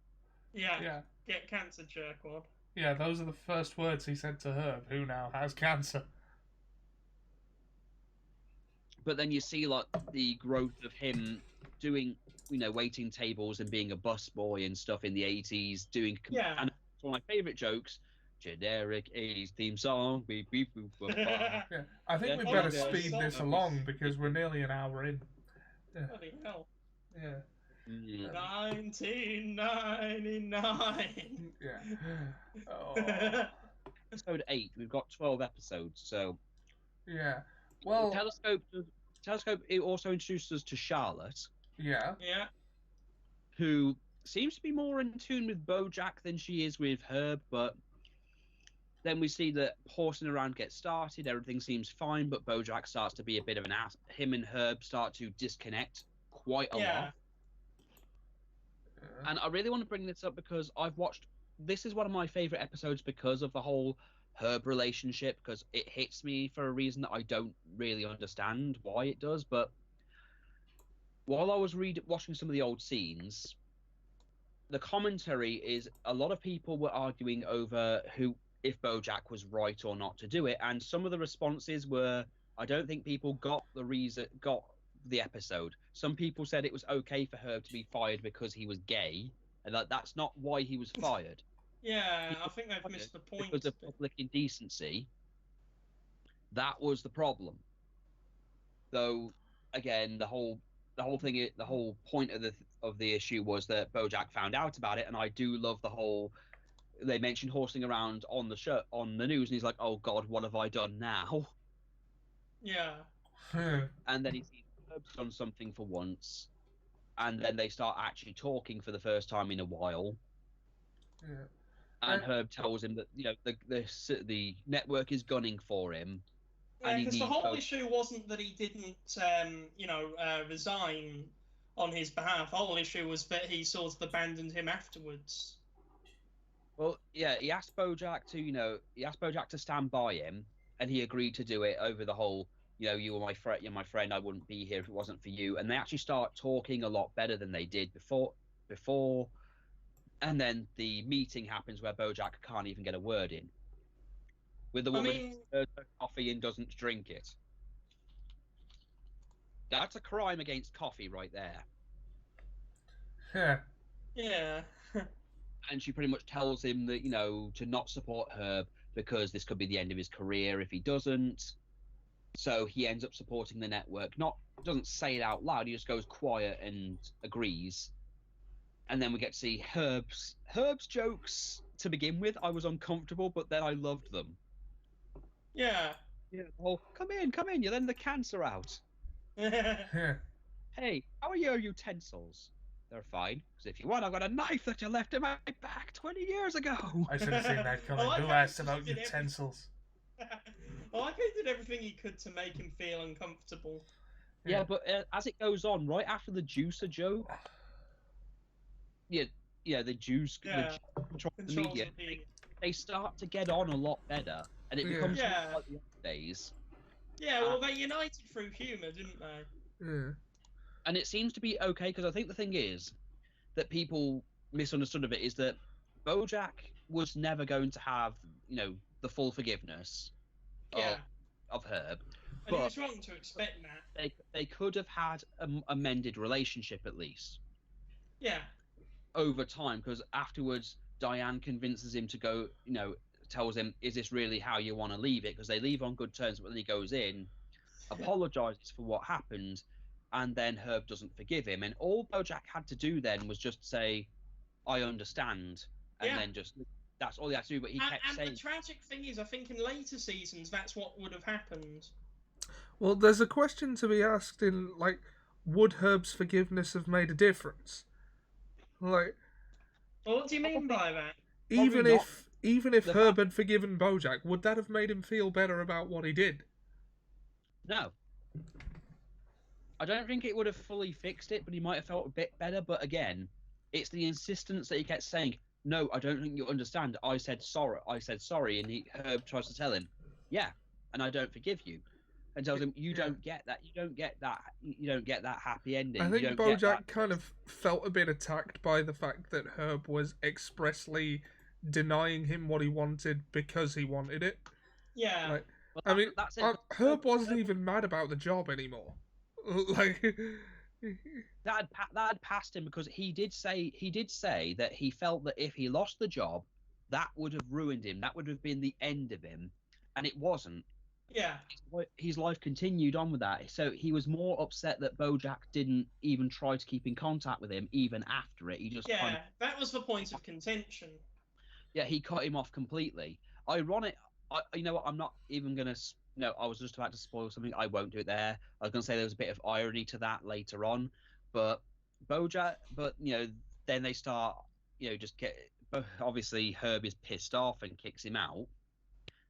Yeah. Get cancer, jerkwad. Yeah, those are the first words he said to Herb, who now has cancer. But then you see like the growth of him doing, waiting tables and being a busboy and stuff in the 80s, and one of my favourite jokes, generic 80s theme song, beep beep boop boop. Yeah, I think we'd better speed this along because we're nearly an hour in. Bloody hell. Yeah. 1999. Yeah. Oh. Episode 8. We've got 12 episodes, so. Yeah. Well. Telescope. It also introduces us to Charlotte. Yeah. Yeah. Who seems to be more in tune with BoJack than she is with Herb, but then we see that horsing around gets started. Everything seems fine, but BoJack starts to be a bit of an ass. Him and Herb start to disconnect quite a lot. And I really want to bring this up because this is one of my favorite episodes because of the whole Herb relationship, because it hits me for a reason that I don't really understand why it does. But while I was watching some of the old scenes, the commentary is a lot of people were arguing over if BoJack was right or not to do it, and some of the responses were, I don't think people got the episode. Some people said it was okay for Herb to be fired because he was gay, and that's not why he was fired. Yeah, I think they've missed the point. Because of public indecency. That was the problem. Though, again, the whole point of the issue was that BoJack found out about it, and I do love the whole. They mentioned horsing around on the news, and he's like, "Oh God, what have I done now?" Yeah. And then he sees Herb's done something for once, and then they start actually talking for the first time in a while. Yeah. And Herb tells him that the network is gunning for him. Yeah, and he because the needs whole both. issue wasn't that he didn't, resign on his behalf. The whole issue was that he sort of abandoned him afterwards. Well, yeah, he asked BoJack to stand by him, and he agreed to do it over the whole, you were my friend, you're my friend, I wouldn't be here if it wasn't for you. And they actually start talking a lot better than they did before. And then the meeting happens where BoJack can't even get a word in. With the woman who serves her coffee and doesn't drink it. That's a crime against coffee right there. Yeah. And she pretty much tells him that, to not support Herb because this could be the end of his career if he doesn't. So he ends up supporting the network. Doesn't say it out loud, he just goes quiet and agrees. And then we get to see Herb's jokes to begin with. I was uncomfortable, but then I loved them. Yeah. Yeah. Oh, come in, you're letting the cancer out. Hey, how are your utensils? They're fine. Because if you want, I've got a knife that you left in my back 20 years ago. I should have seen that coming. Well, Who asked about utensils? Well, I think he did everything he could to make him feel uncomfortable. Yeah, but as it goes on, right after the juicer joke, the juice controls the media. They start to get on a lot better, and it becomes like the old days. Yeah, well, they united through humour, didn't they? Yeah. And it seems to be okay, because I think the thing is that people misunderstood of it is that BoJack was never going to have, the full forgiveness of Herb. And he was wrong to expect that. They could have had a mended relationship at least. Yeah. Over time, because afterwards Diane convinces him to go, tells him, is this really how you want to leave it? Because they leave on good terms, but then he goes in, apologizes for what happened, and then Herb doesn't forgive him. And all BoJack had to do then was just say, I understand, and then just, that's all he had to do. But he kept saying... And the tragic thing is, I think in later seasons, that's what would have happened. Well, there's a question to be asked in, would Herb's forgiveness have made a difference? Well, what do you mean by that? Even if Herb had forgiven BoJack, would that have made him feel better about what he did? No. I don't think it would have fully fixed it, but he might have felt a bit better. But again, it's the insistence that he kept saying, no, I don't think you understand. I said sorry. And Herb tries to tell him, yeah, and I don't forgive you. And tells him, you don't get that. You don't get that happy ending. I think BoJack kind of felt a bit attacked by the fact that Herb was expressly denying him what he wanted because he wanted it. Yeah. Herb wasn't even mad about the job anymore. That had passed him, because he did say that he felt that if he lost the job, that would have ruined him. That would have been the end of him, and it wasn't. Yeah. His life continued on with that. So he was more upset that BoJack didn't even try to keep in contact with him even after it. He just that was the point of contention. Yeah, he cut him off completely. Ironic. You know what? I'm not even gonna. No, I was just about to spoil something. I won't do it there. I was gonna say there was a bit of irony to that later on, but BoJack. But then they start. Just get. Obviously, Herb is pissed off and kicks him out.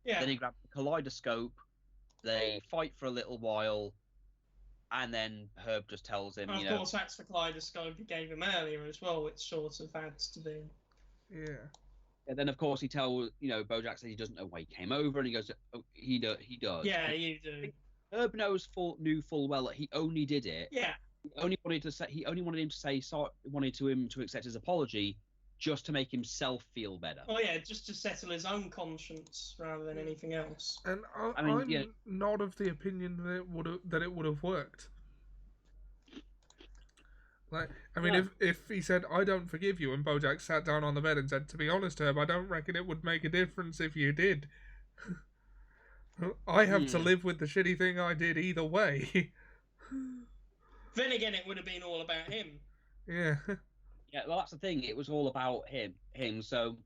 Yeah. Then he grabs the kaleidoscope. They fight for a little while, and then Herb just tells him, and of course, that's the kaleidoscope he gave him earlier as well, which sort of adds to the... Yeah. And then, of course, he tells, BoJack says he doesn't know why he came over, and he goes, oh, he does. Yeah, you do. Herb knew full well that he only did it. Yeah. He only wanted him to say sorry, wanted him to accept his apology, just to make himself feel better. Oh yeah, just to settle his own conscience rather than anything else. And I'm not of the opinion that it would have worked. If he said, I don't forgive you, and BoJack sat down on the bed and said, to be honest, Herb, I don't reckon it would make a difference if you did. I have to live with the shitty thing I did either way. Then again, it would have been all about him. Yeah. Yeah, well, that's the thing. It was all about him. So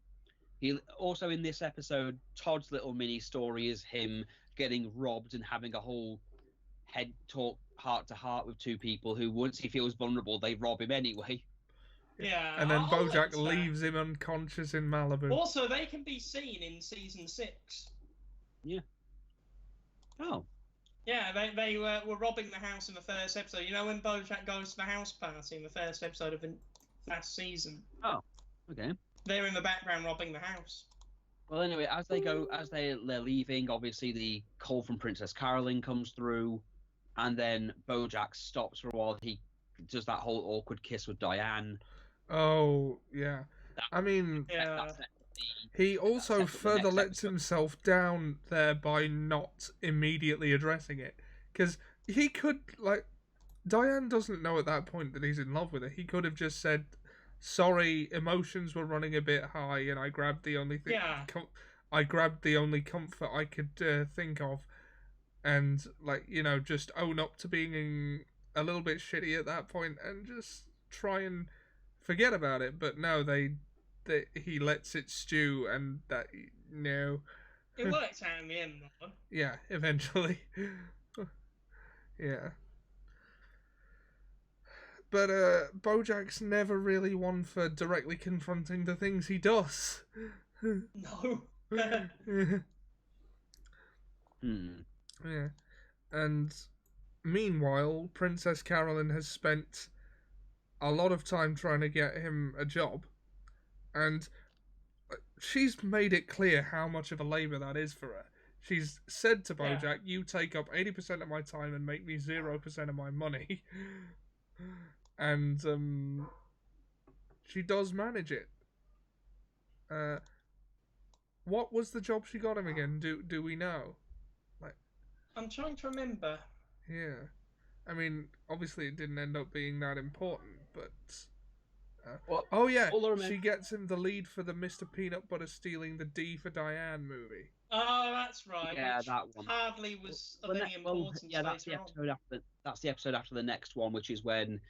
he also in this episode, Todd's little mini story is him getting robbed and having a whole head talk, heart to heart with two people who, once he feels vulnerable, they rob him anyway. Yeah. And then I BoJack liked that. leaves him unconscious in Malibu. Also, they can be seen in season 6. Oh, Yeah, they were robbing the house in the first episode. You know when BoJack goes to the house party in the first episode of the last season? okay. They're in the background robbing the house. Well, anyway, as they're leaving, obviously the call from Princess Carolyn comes through, and then BoJack stops for a while. He does that whole awkward kiss with Diane. Oh, yeah. I mean, Yeah. he also that's the further next lets episode. himself down there by not immediately addressing it. Because he could, like, Diane doesn't know at that point that he's in love with her. He could have just said, sorry, emotions were running a bit high, and I grabbed the only thing. Yeah. I grabbed the only comfort I could think of, and, like, you know, just own up to being a little bit shitty at that point and just try and forget about it. But no, he lets it stew, and that, no. It worked out in the end, though. Yeah, eventually. Yeah. But BoJack's never really one for directly confronting the things he does. No. Yeah. And meanwhile, Princess Carolyn has spent a lot of time trying to get him a job, and she's made it clear how much of a labour that is for her. She's said to BoJack, Yeah. you take up 80% of my time and make me 0% of my money. And she does manage it. What was the job she got him again? Do we know? I'm trying to remember. Yeah. I mean, obviously it didn't end up being that important, but... Well, oh yeah, all I remember- she gets him the lead for the Mr. Peanut Butter stealing the D for Diane movie. Oh, that's right. Yeah, which that one. hardly was of Well, any importance yeah, that's the later on. episode after. That's the episode after the next one, which is when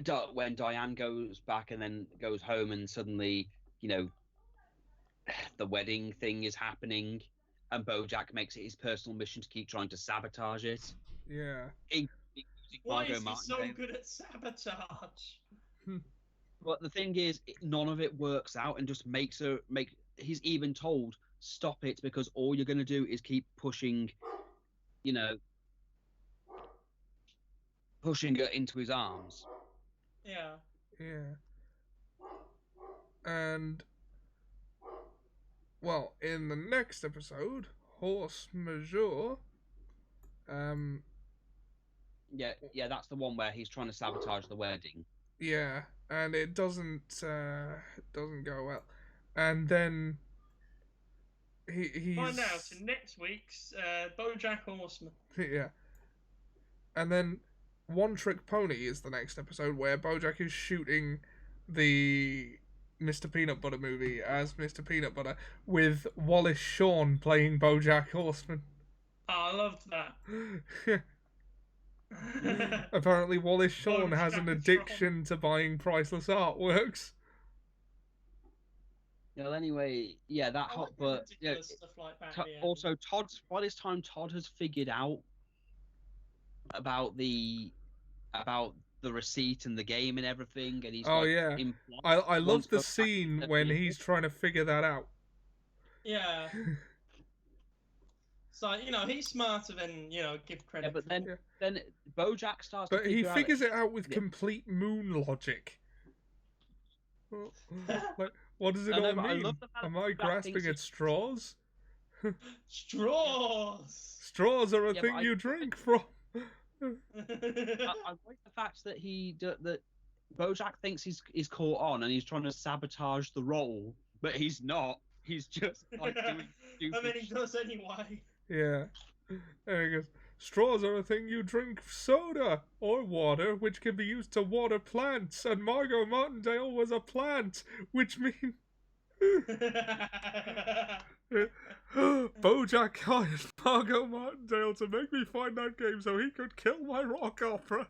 Diane goes back and then goes home, and suddenly, you know, the wedding thing is happening, and BoJack makes it his personal mission to keep trying to sabotage it. Yeah. Why is he Martin so Day. good at sabotage? But the thing is, none of it works out, and just makes her make. He's even told, stop it, because all you're going to do is keep pushing, you know, pushing her into his arms. Yeah. Yeah. And, well, in the next episode, Horse Majeure, Yeah, that's the one where he's trying to sabotage the wedding. yeah, and it doesn't go well. And then he's... Find out in next week's BoJack Horseman. Yeah. And then One Trick Pony is the next episode, where BoJack is shooting the Mr. Peanut Butter movie as Mr. Peanut Butter, with Wallace Shawn playing BoJack Horseman. Oh, I loved that. Apparently Wallace Shawn has an BoJack addiction to buying priceless artworks. Well, anyway, yeah, that I hot, like the but yeah, ridiculous stuff like that. at the end. also by this time Todd has figured out about the receipt and the game and everything, and he's Oh, like, yeah. in I love wants to the go back scene to when the- he's trying to figure that out. Yeah. So, you know, he's smarter than, you know, give credit. Yeah, but then Yeah. then BoJack starts. But to he figure figures out, it out with Yeah. complete moon logic. Like, what does it I know, all but I mean? love the fact Am I that grasping thinks at he- straws? Straws! Straws are a Yeah, thing but you drink from. I like the fact that that BoJack thinks he's caught on and he's trying to sabotage the role, but he's not. He's just like doing stupid And then he shit. does anyway. Yeah. There he goes. Straws are a thing you drink soda or water, which can be used to water plants. And Margot Martindale was a plant, which means BoJack hired Margot Martindale to make me find that game so he could kill my rock opera.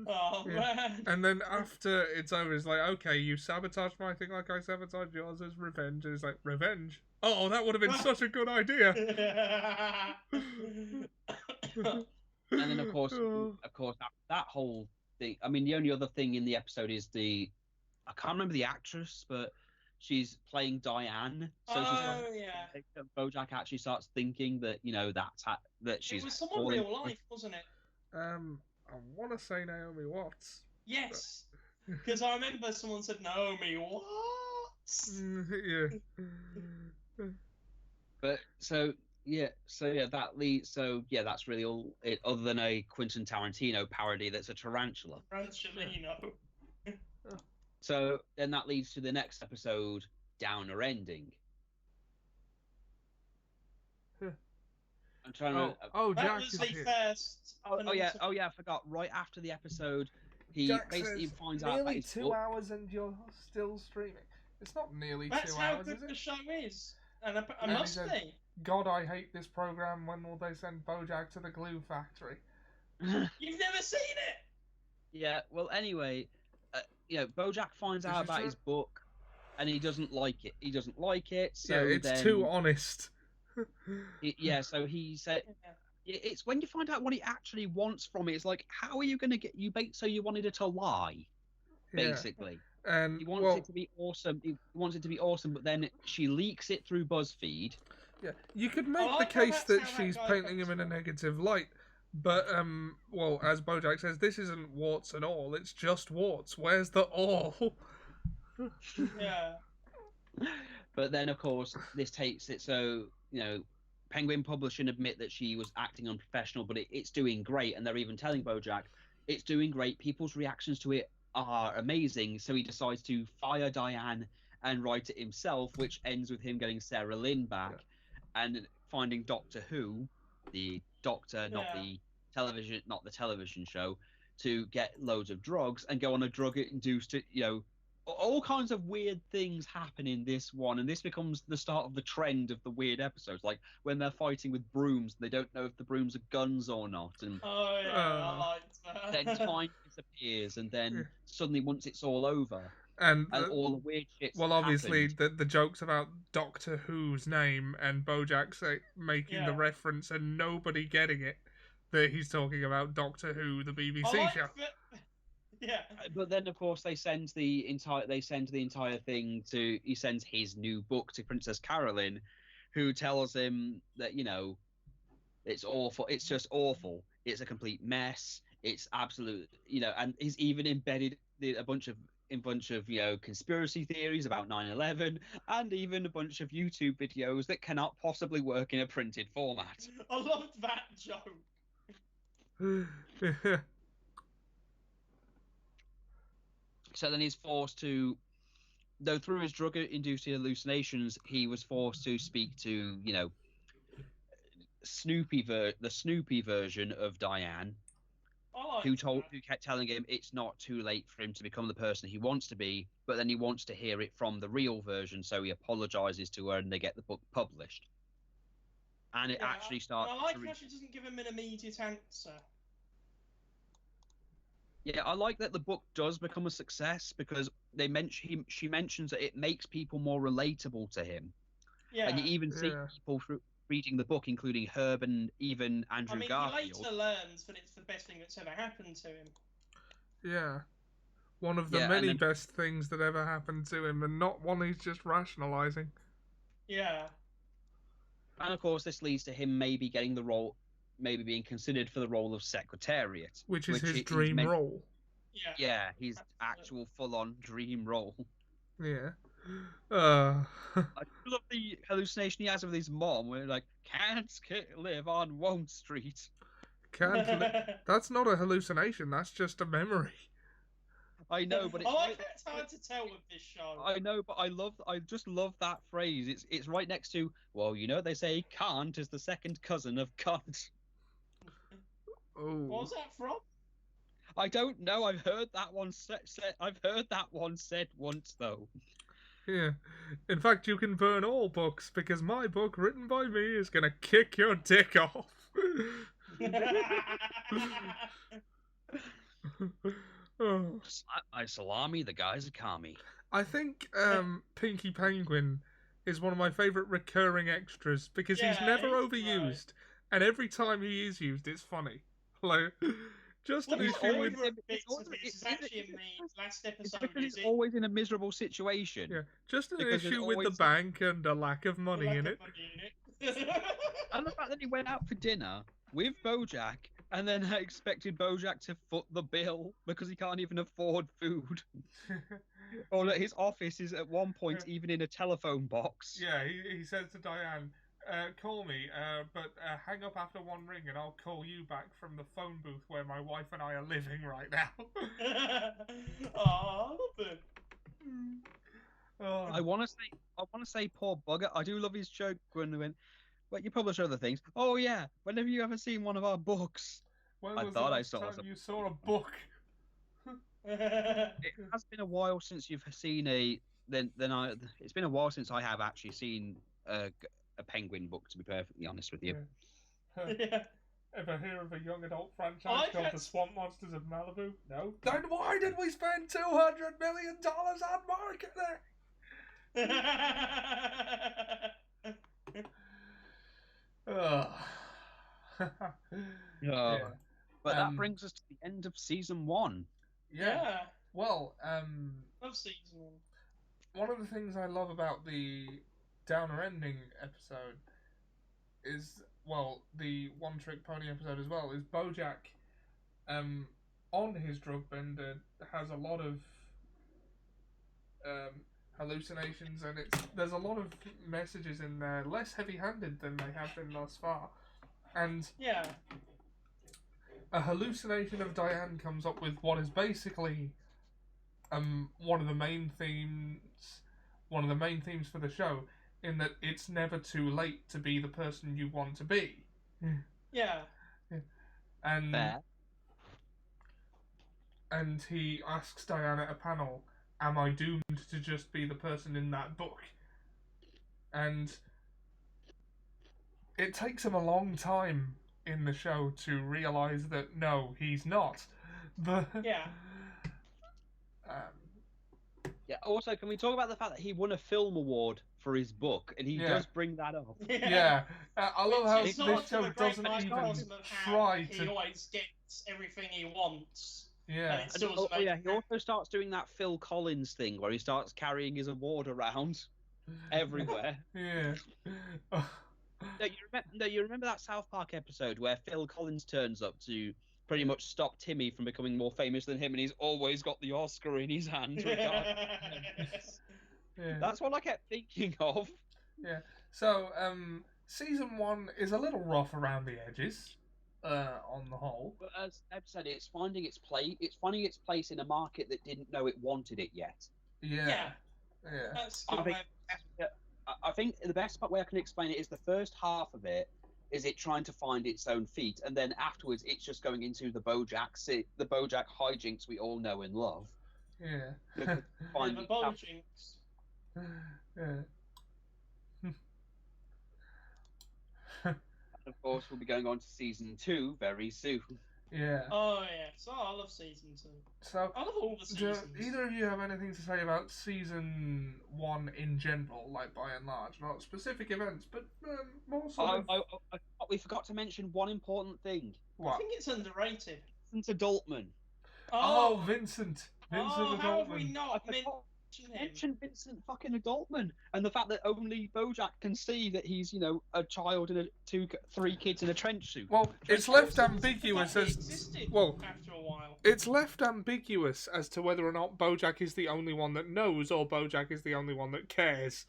Oh man. And then after it's over, it's like, okay, you sabotaged my thing like I sabotaged yours as revenge. And it's like, revenge? Oh, that would have been such a good idea. And then of course, after that whole thing, I mean, the only other thing in the episode is I can't remember the actress, but she's playing Diane. So BoJack actually starts thinking that that she's. It was someone real life, wasn't it? I want to say Naomi Watts. Yes, because I remember someone said Naomi Watts. Yeah. But that leads. So yeah, that's really all. Other than a Quentin Tarantino parody, that's a tarantula. Tarantullino. So then that leads to the next episode, Downer Ending. I'm trying to. That Jack was is the here. first. Oh yeah, I forgot. Right after the episode, he Jack basically says, finds out nearly that his 2 book. hours and you're still streaming. It's not nearly That's 2 how hours, good is the it? show is, and it And he must said, be. God, I hate this program. When will they send BoJack to the glue factory? You've never seen it. Yeah. Well, anyway, BoJack finds This out is about true. his book, and he doesn't like it. So yeah, it's then, too honest. So he said. It's when you find out what he actually wants from it. It's like, how are you going to get you? So you wanted it to lie, basically. Yeah. And he wants it to be awesome. He wants it to be awesome, but then she leaks it through BuzzFeed. Yeah, you could make the like case that how that she's guy painting him comes in a negative light. But, well, as BoJack says, this isn't warts and all. It's just warts. Where's the all? Yeah. But then, of course, this takes it so, Penguin Publishing admit that she was acting unprofessional, but it's doing great. And they're even telling BoJack, it's doing great. People's reactions to it are amazing. So he decides to fire Diane and write it himself, which ends with him getting Sarah Lynn back and finding Doctor Who, the Doctor, not the television show, to get loads of drugs and go on a drug-induced, all kinds of weird things happen in this one, and this becomes the start of the trend of the weird episodes, like when they're fighting with brooms, they don't know if the brooms are guns or not, and I liked that. then time disappears, and then suddenly once it's all over, and all the weird shit. Well, obviously, the jokes about Doctor Who's name and BoJack making the reference and nobody getting it, that he's talking about Doctor Who, the BBC show. Yeah. But then, of course, they send the entire thing to. He sends his new book to Princess Carolyn, who tells him that it's awful. It's just awful. It's a complete mess. It's absolute. And he's even embedded a bunch of conspiracy theories about 9/11, and even a bunch of YouTube videos that cannot possibly work in a printed format. I loved that joke. So then he's forced to, though through his drug-induced hallucinations, he was forced to speak to, the Snoopy version of Diane, who kept telling him it's not too late for him to become the person he wants to be, but then he wants to hear it from the real version, so he apologizes to her and they get the book published. And it actually starts. I like how she doesn't give him an immediate answer. Yeah, I like that the book does become a success because she mentions that it makes people more relatable to him. Yeah. And you even see people reading the book, including Herb and even Andrew Garfield. He later learns that it's the best thing that's ever happened to him. Yeah. One of the many best things that ever happened to him, and not one he's just rationalizing. Yeah. And of course, this leads to him maybe getting the role, maybe being considered for the role of Secretariat. Which is his dream role. Yeah. Yeah, his actual full-on dream role. Yeah. I love the hallucination he has with his mom, where like, can't live on Won't Street. That's not a hallucination, that's just a memory. I know, but I like it's hard to tell with this show. I know, but I just love that phrase. It's right next to, well, they say can't is the second cousin of cunt. Oh. What was that from? I don't know. I've heard that one said once though. Yeah. In fact, you can burn all books because my book, written by me, is gonna kick your dick off. Oh. I salami, the guy's a kami. I think Pinky Penguin is one of my favourite recurring extras because he's Yeah, never he's overused, and every time he is used, it's funny. Like, just One an of my issue with favourite bits of his is actually in the last It's episode. because Is he's it always in a miserable situation. yeah, just an Because there's issue with the always- bank and a lack of money lack in of it. money in it? And the fact that he went out for dinner with BoJack and then expected BoJack to foot the bill because he can't even afford food. Or that his office is at one point even in a telephone box. Yeah, he says to Diane, call me, but hang up after one ring and I'll call you back from the phone booth where my wife and I are living right now. Oh, I love it. Oh. I want to say poor bugger. I do love his joke when he went, "But you publish other things." Oh yeah, when have you ever seen one of our books? When I was thought the I last saw time something. you saw a book? It has been a while since you've seen it's been a while since I have actually seen a Penguin book, to be perfectly honest with you. Yeah. Ever hear of a young adult franchise I've called had- The Swamp Monsters of Malibu? No. Then why did we spend $200 million on marketing? Ugh. Yeah. But that brings us to the end of season 1. Yeah. Well, Love season 1. one of the things I love about the Downer Ending episode is, well, the One Trick Pony episode as well, is BoJack, on his drug bender, has a lot of hallucinations, and there's a lot of messages in there, less heavy-handed than they have been thus far. And Yeah. a hallucination of Diane comes up with what is basically one of the main themes for the show, in that it's never too late to be the person you want to be. Yeah. And Fair. and he asks Diane at a panel, "Am I doomed to just be the person in that book?" And it takes him a long time in the show to realise that no, he's not. But Yeah. Yeah. Also, can we talk about the fact that he won a film award for his book, and he Yeah. does bring that up? yeah, I love how It's this not show to the great doesn't Mike even Horseman how try he to. always gets everything he wants. Yeah, And it still doesn't Oh, make yeah, he also starts doing that Phil Collins thing where he starts carrying his award around everywhere. yeah. You remember that South Park episode where Phil Collins turns up to pretty much stop Timmy from becoming more famous than him, and he's always got the Oscar in his hand. Yeah. That's what I kept thinking of. Yeah. So, season 1 is a little rough around the edges, on the whole. But as Eb said, it's finding its place in a market that didn't know it wanted it yet. Yeah. Yeah. Yeah. That's I good. think, I think the best way I can explain it is the first half of it is it trying to find its own feet, and then afterwards it's just going into the BoJack hijinks we all know and love. Yeah. Yeah, the BoJinks. Yeah. Of course, we'll be going on to season 2 very soon. Yeah. Oh yeah. So I love season 2. So, I love all the do seasons. either of you have anything to say about season 1 in general, like by and large? Not specific events, but more sort of... We forgot to mention one important thing. I What? think it's underrated. Vincent Adultman. Oh, Vincent. Vincent how have we Adultman. not I forgot mentioned him? Mention Vincent fucking Adultman, and the fact that only BoJack can see that he's, a child and 3 kids in a trench suit. Well, it's left ambiguous It as... existed Well, after a while. it's left ambiguous as to whether or not BoJack is the only one that knows or BoJack is the only one that cares.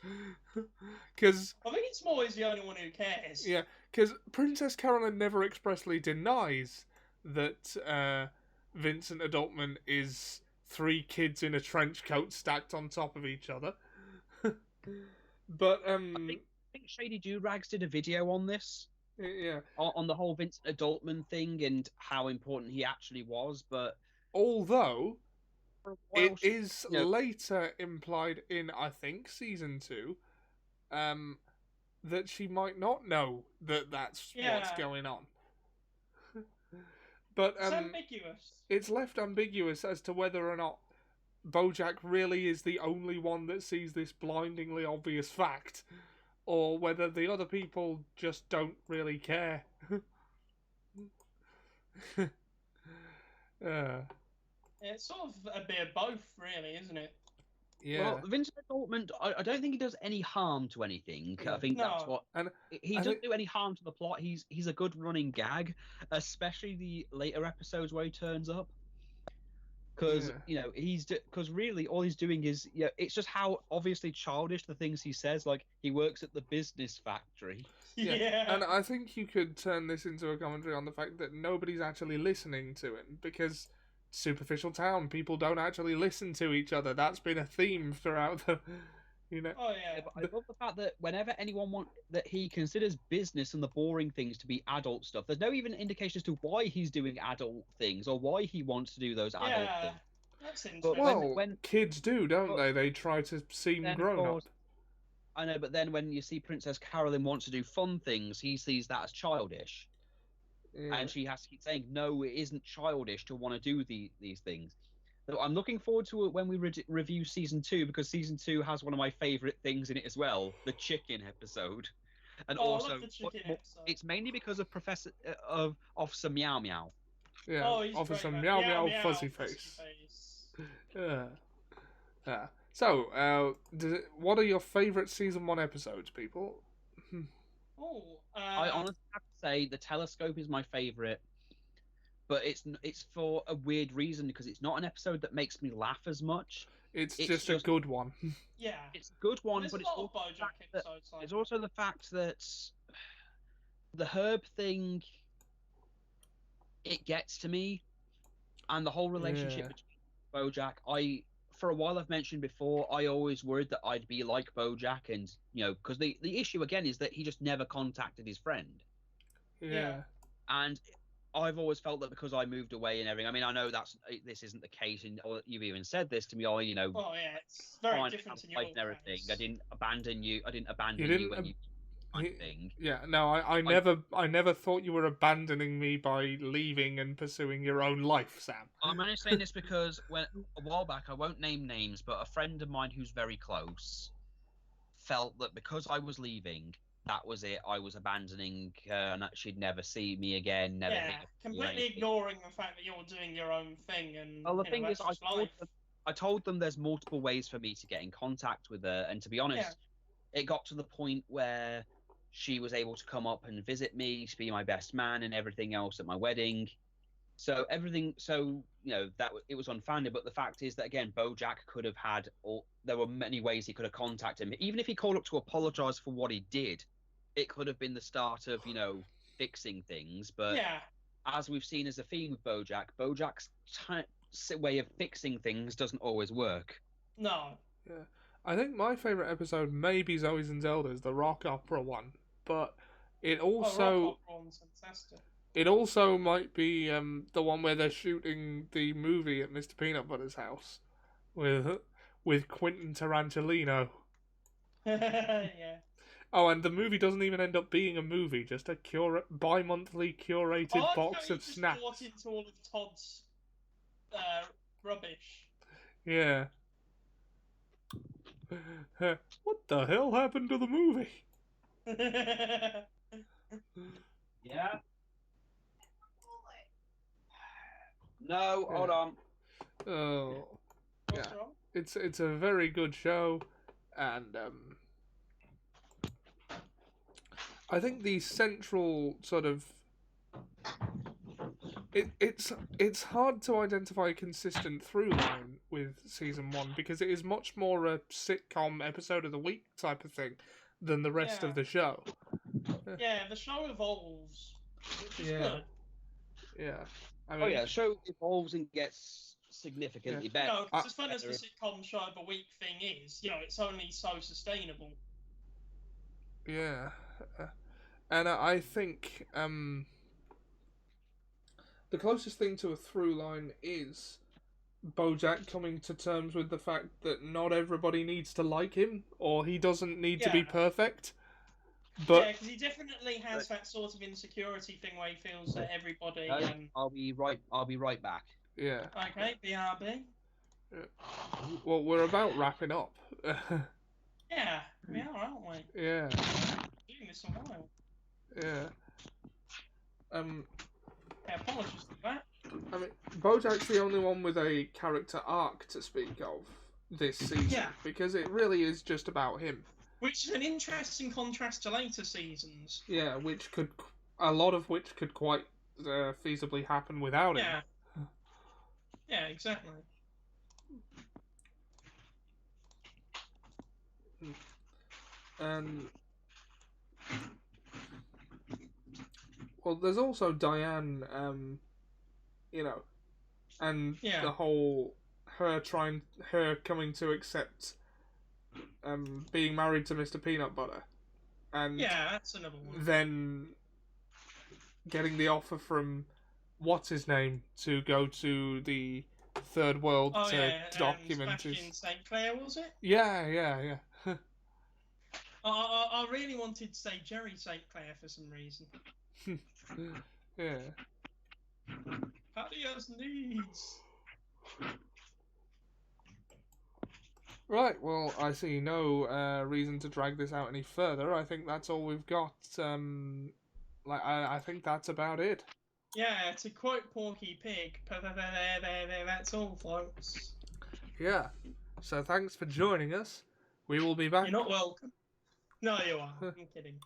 Because I think it's more he's the only one who cares. yeah, because Princess Carolyn never expressly denies that Vincent Adultman is 3 kids in a trench coat stacked on top of each other. But I think Shady Do-Rags did a video on this, yeah. on the whole Vincent Adultman thing and how important he actually was, but Although for a while, it is you know, later implied in, I think, season 2, that she might not know that that's what's going on. But It's ambiguous. it's left ambiguous as to whether or not BoJack really is the only one that sees this blindingly obvious fact, or whether the other people just don't really care. It's sort of a bit of both, really, isn't it? Yeah. Well, Vincent Dortmund, I don't think he does any harm to anything. I think that's what he doesn't do any harm to the plot. He's a good running gag, especially the later episodes where he turns up. Because because really all he's doing is it's just how obviously childish the things he says. Like he works at the business factory. Yeah. And I think you could turn this into a commentary on the fact that nobody's actually listening to him, because superficial town, people don't actually listen to each other. That's been a theme throughout the, Oh yeah. But I love the fact that whenever anyone that he considers business and the boring things to be adult stuff, there's no even indication as to why he's doing adult things or why he wants to do those adult things. That's interesting. But when kids do, don't they? They try to seem grown up. I know, but then when you see Princess Carolyn wants to do fun things, he sees that as childish. Yeah. And she has to keep saying, no, it isn't childish to want to do these things. So I'm looking forward to it when we review season 2, because season 2 has one of my favourite things in it as well, the chicken episode. And also, I love the chicken episode. It's mainly because of Officer Meow Meow. Yeah, Officer Meow Meow Fuzzy Face. Yeah. So, what are your favourite season 1 episodes, people? I honestly have to say the telescope is my favourite, but it's for a weird reason, because it's not an episode that makes me laugh as much. It's just a good one. Yeah, it's a good one, but it's also the fact that the herb thing, it gets to me, and the whole relationship between BoJack. For a while, I've mentioned before, I always worried that I'd be like BoJack, and because the issue again is that he just never contacted his friend. Yeah. And I've always felt that because I moved away and everything. I mean, I know this isn't the case, and you've even said this to me. Oh yeah, it's very different in your and everything. case. I didn't abandon you. I didn't abandon you when you. Thing. Yeah, no, I never thought you were abandoning me by leaving and pursuing your own life, Sam. I'm only saying this because a while back, I won't name names, but a friend of mine who's very close felt that because I was leaving, that was it. I was abandoning her, and that she'd never see me again. Completely ignoring the fact that you're doing your own thing. And well, the thing is, I told them there's multiple ways for me to get in contact with her, and to be honest, it got to the point where she was able to come up and visit me, to be my best man and everything else at my wedding. So that it was unfounded. But the fact is that, again, BoJack could have had there were many ways he could have contacted him. Even if he called up to apologise for what he did, it could have been the start of, fixing things. But as we've seen as a theme with BoJack's way of fixing things doesn't always work. No. Yeah. I think my favourite episode may be Zoe's and Zelda's, the rock opera one, but it also rock opera one's fantastic. It also might be the one where they're shooting the movie at Mr. Peanut Butter's house with Quentin Tarantino. Yeah. Oh, and the movie doesn't even end up being a movie, just a bi-monthly curated box of snacks. Bought into all of Todd's rubbish. Yeah. What the hell happened to the movie? Yeah. No, hold on. Oh, What's wrong? It's a very good show, and I think the central sort of it's hard to identify a consistent through line with season 1, because it is much more a sitcom episode of the week type of thing than the rest of the show. Yeah, the show evolves, which is good. Yeah. I mean, the show evolves and gets significantly better. No, because as fun as the sitcom show of the week thing is, it's only so sustainable. Yeah. And I think the closest thing to a through line is BoJack coming to terms with the fact that not everybody needs to like him, or he doesn't need to be perfect. But yeah, because he definitely has that sort of insecurity thing where he feels that everybody. I'll be right back. yeah. Okay, BRB. Well, we're about wrapping up. Yeah, we are, aren't we? Yeah. Doing this a while. Yeah. Yeah, apologies for that. I mean, BoJack's the only one with a character arc to speak of this season, because it really is just about him. Which is an interesting contrast to later seasons. Yeah, a lot of which could quite feasibly happen without him. Yeah. Yeah, exactly. Well, there's also Diane, and the whole her coming to accept being married to Mr. Peanut Butter, and that's another one. Then getting the offer from what's his name to go to the third world to document his. St. Clair, was it? Yeah. I really wanted to say Jerry St. Clair for some reason. Yeah. Paddy has needs. Right, well, I see no reason to drag this out any further. I think that's all we've got. I think that's about it. Yeah, to quote Porky Pig, that's all, folks. Yeah, so thanks for joining us. We will be back. You're not welcome. No, you are. I'm kidding.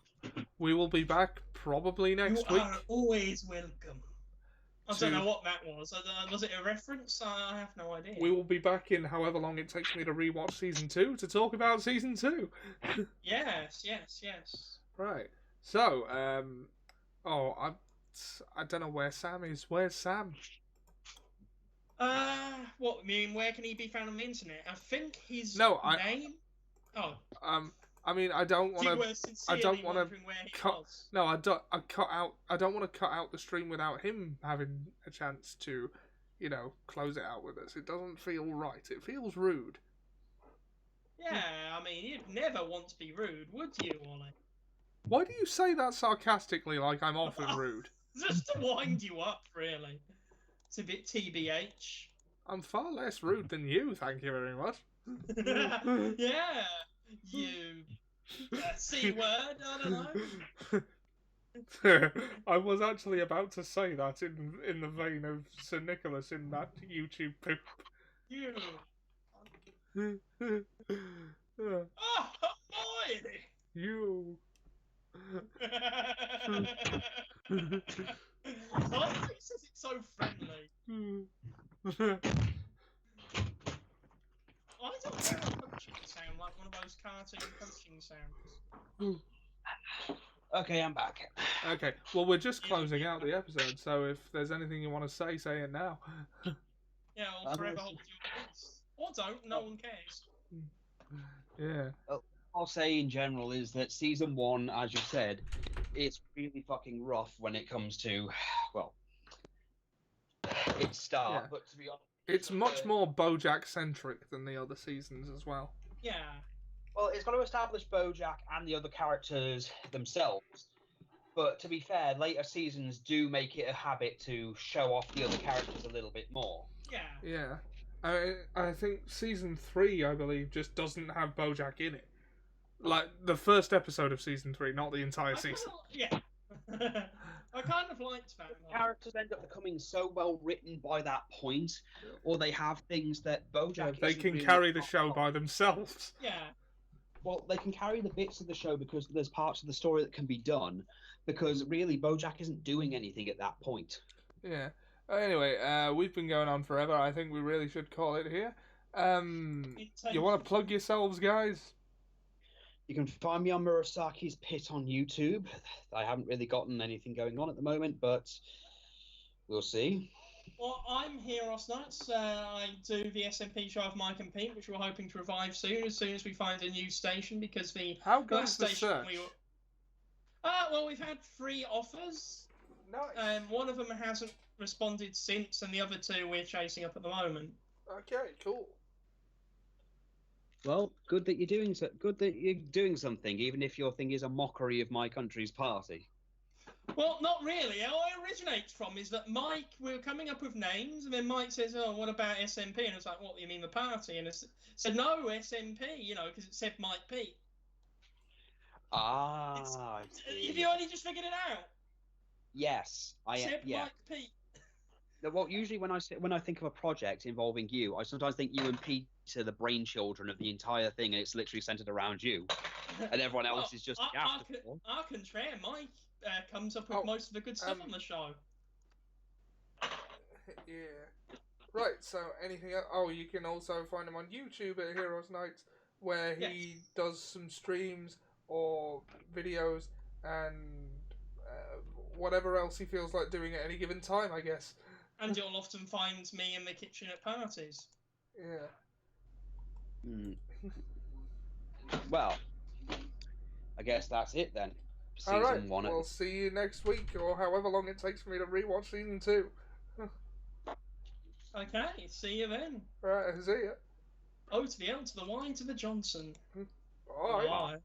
We will be back probably next week. You are always welcome. I don't know what that was. Was it a reference? I have no idea. We will be back in however long it takes me to rewatch season 2 to talk about season 2. Yes. Right. So, I don't know where Sam is. Where's Sam? What? I mean, where can he be found on the internet? I think his name. Oh. I mean, I don't want to. I don't want to cut. No, I don't. I don't want to cut out the stream without him having a chance to, close it out with us. It doesn't feel right. It feels rude. Yeah, I mean, you'd never want to be rude, would you, Ollie? Why do you say that sarcastically, like I'm often rude? Just to wind you up, really. It's a bit TBH. I'm far less rude than you, thank you very much. Yeah. You C word, I don't know. I was actually about to say that in the vein of Sir Nicholas in that YouTube poop. You. Oh, boy! You. I think it says it's so friendly. I don't know how punching sound like one of those cartoon punching sounds. Okay, I'm back. Okay, well, we're just closing out the episode, so if there's anything you want to say it now. Yeah, I'll forever hold your peace. Or don't, no one cares. Yeah. Well, I'll say in general is that season 1, as you said, it's really fucking rough when it comes to, well, its start, but to be honest, it's much more BoJack-centric than the other seasons as well. Yeah. Well, it's got to establish BoJack and the other characters themselves. But to be fair, later seasons do make it a habit to show off the other characters a little bit more. Yeah. I think season 3, I believe, just doesn't have BoJack in it. Like, the first episode of season 3, not the entire season. Yeah. I kind of liked that. Characters end up becoming so well written by that point, or they have things that BoJack. They can carry the show by themselves. Yeah. Well, they can carry the bits of the show because there's parts of the story that can be done. Because really, BoJack isn't doing anything at that point. Yeah. Anyway, we've been going on forever. I think we really should call it here. You want to plug yourselves, guys? You can find me on Murasaki's Pit on YouTube. I haven't really gotten anything going on at the moment, but we'll see. Well, I'm Hirosknight. I do the SMP show of Mike and Pete, which we're hoping to revive soon as we find a new station, because the last station well, we've had 3 offers. Nice. One of them hasn't responded since, and the other 2 we're chasing up at the moment. Okay, cool. Well, good that you're doing something, even if your thing is a mockery of my country's party. Well, not really. How it originates from is that Mike, we were coming up with names, and then Mike says, "Oh, what about SMP?" And I was like, "What do you mean the party?" And I said, "No, SMP," because it said Mike P. Ah, I Have see. you only just figured it out? Yes, Said yeah. Mike P. Well, usually when I think of a project involving you, I sometimes think you and Pete are the brainchildren of the entire thing, and it's literally centered around you, and everyone else is just the afterthought. I contraire. Mike comes up with most of the good stuff on the show. Yeah. Right, so anything else? Oh, you can also find him on YouTube at Hirosknight, where he does some streams or videos and whatever else he feels like doing at any given time, I guess. And you'll often find me in the kitchen at parties. Yeah. Well, I guess that's it then. All right, Season 1. we'll see you next week, or however long it takes for me to rewatch season 2. Okay, see you then. Right, see ya. O to the L to the Y to the Johnson. Bye. Bye.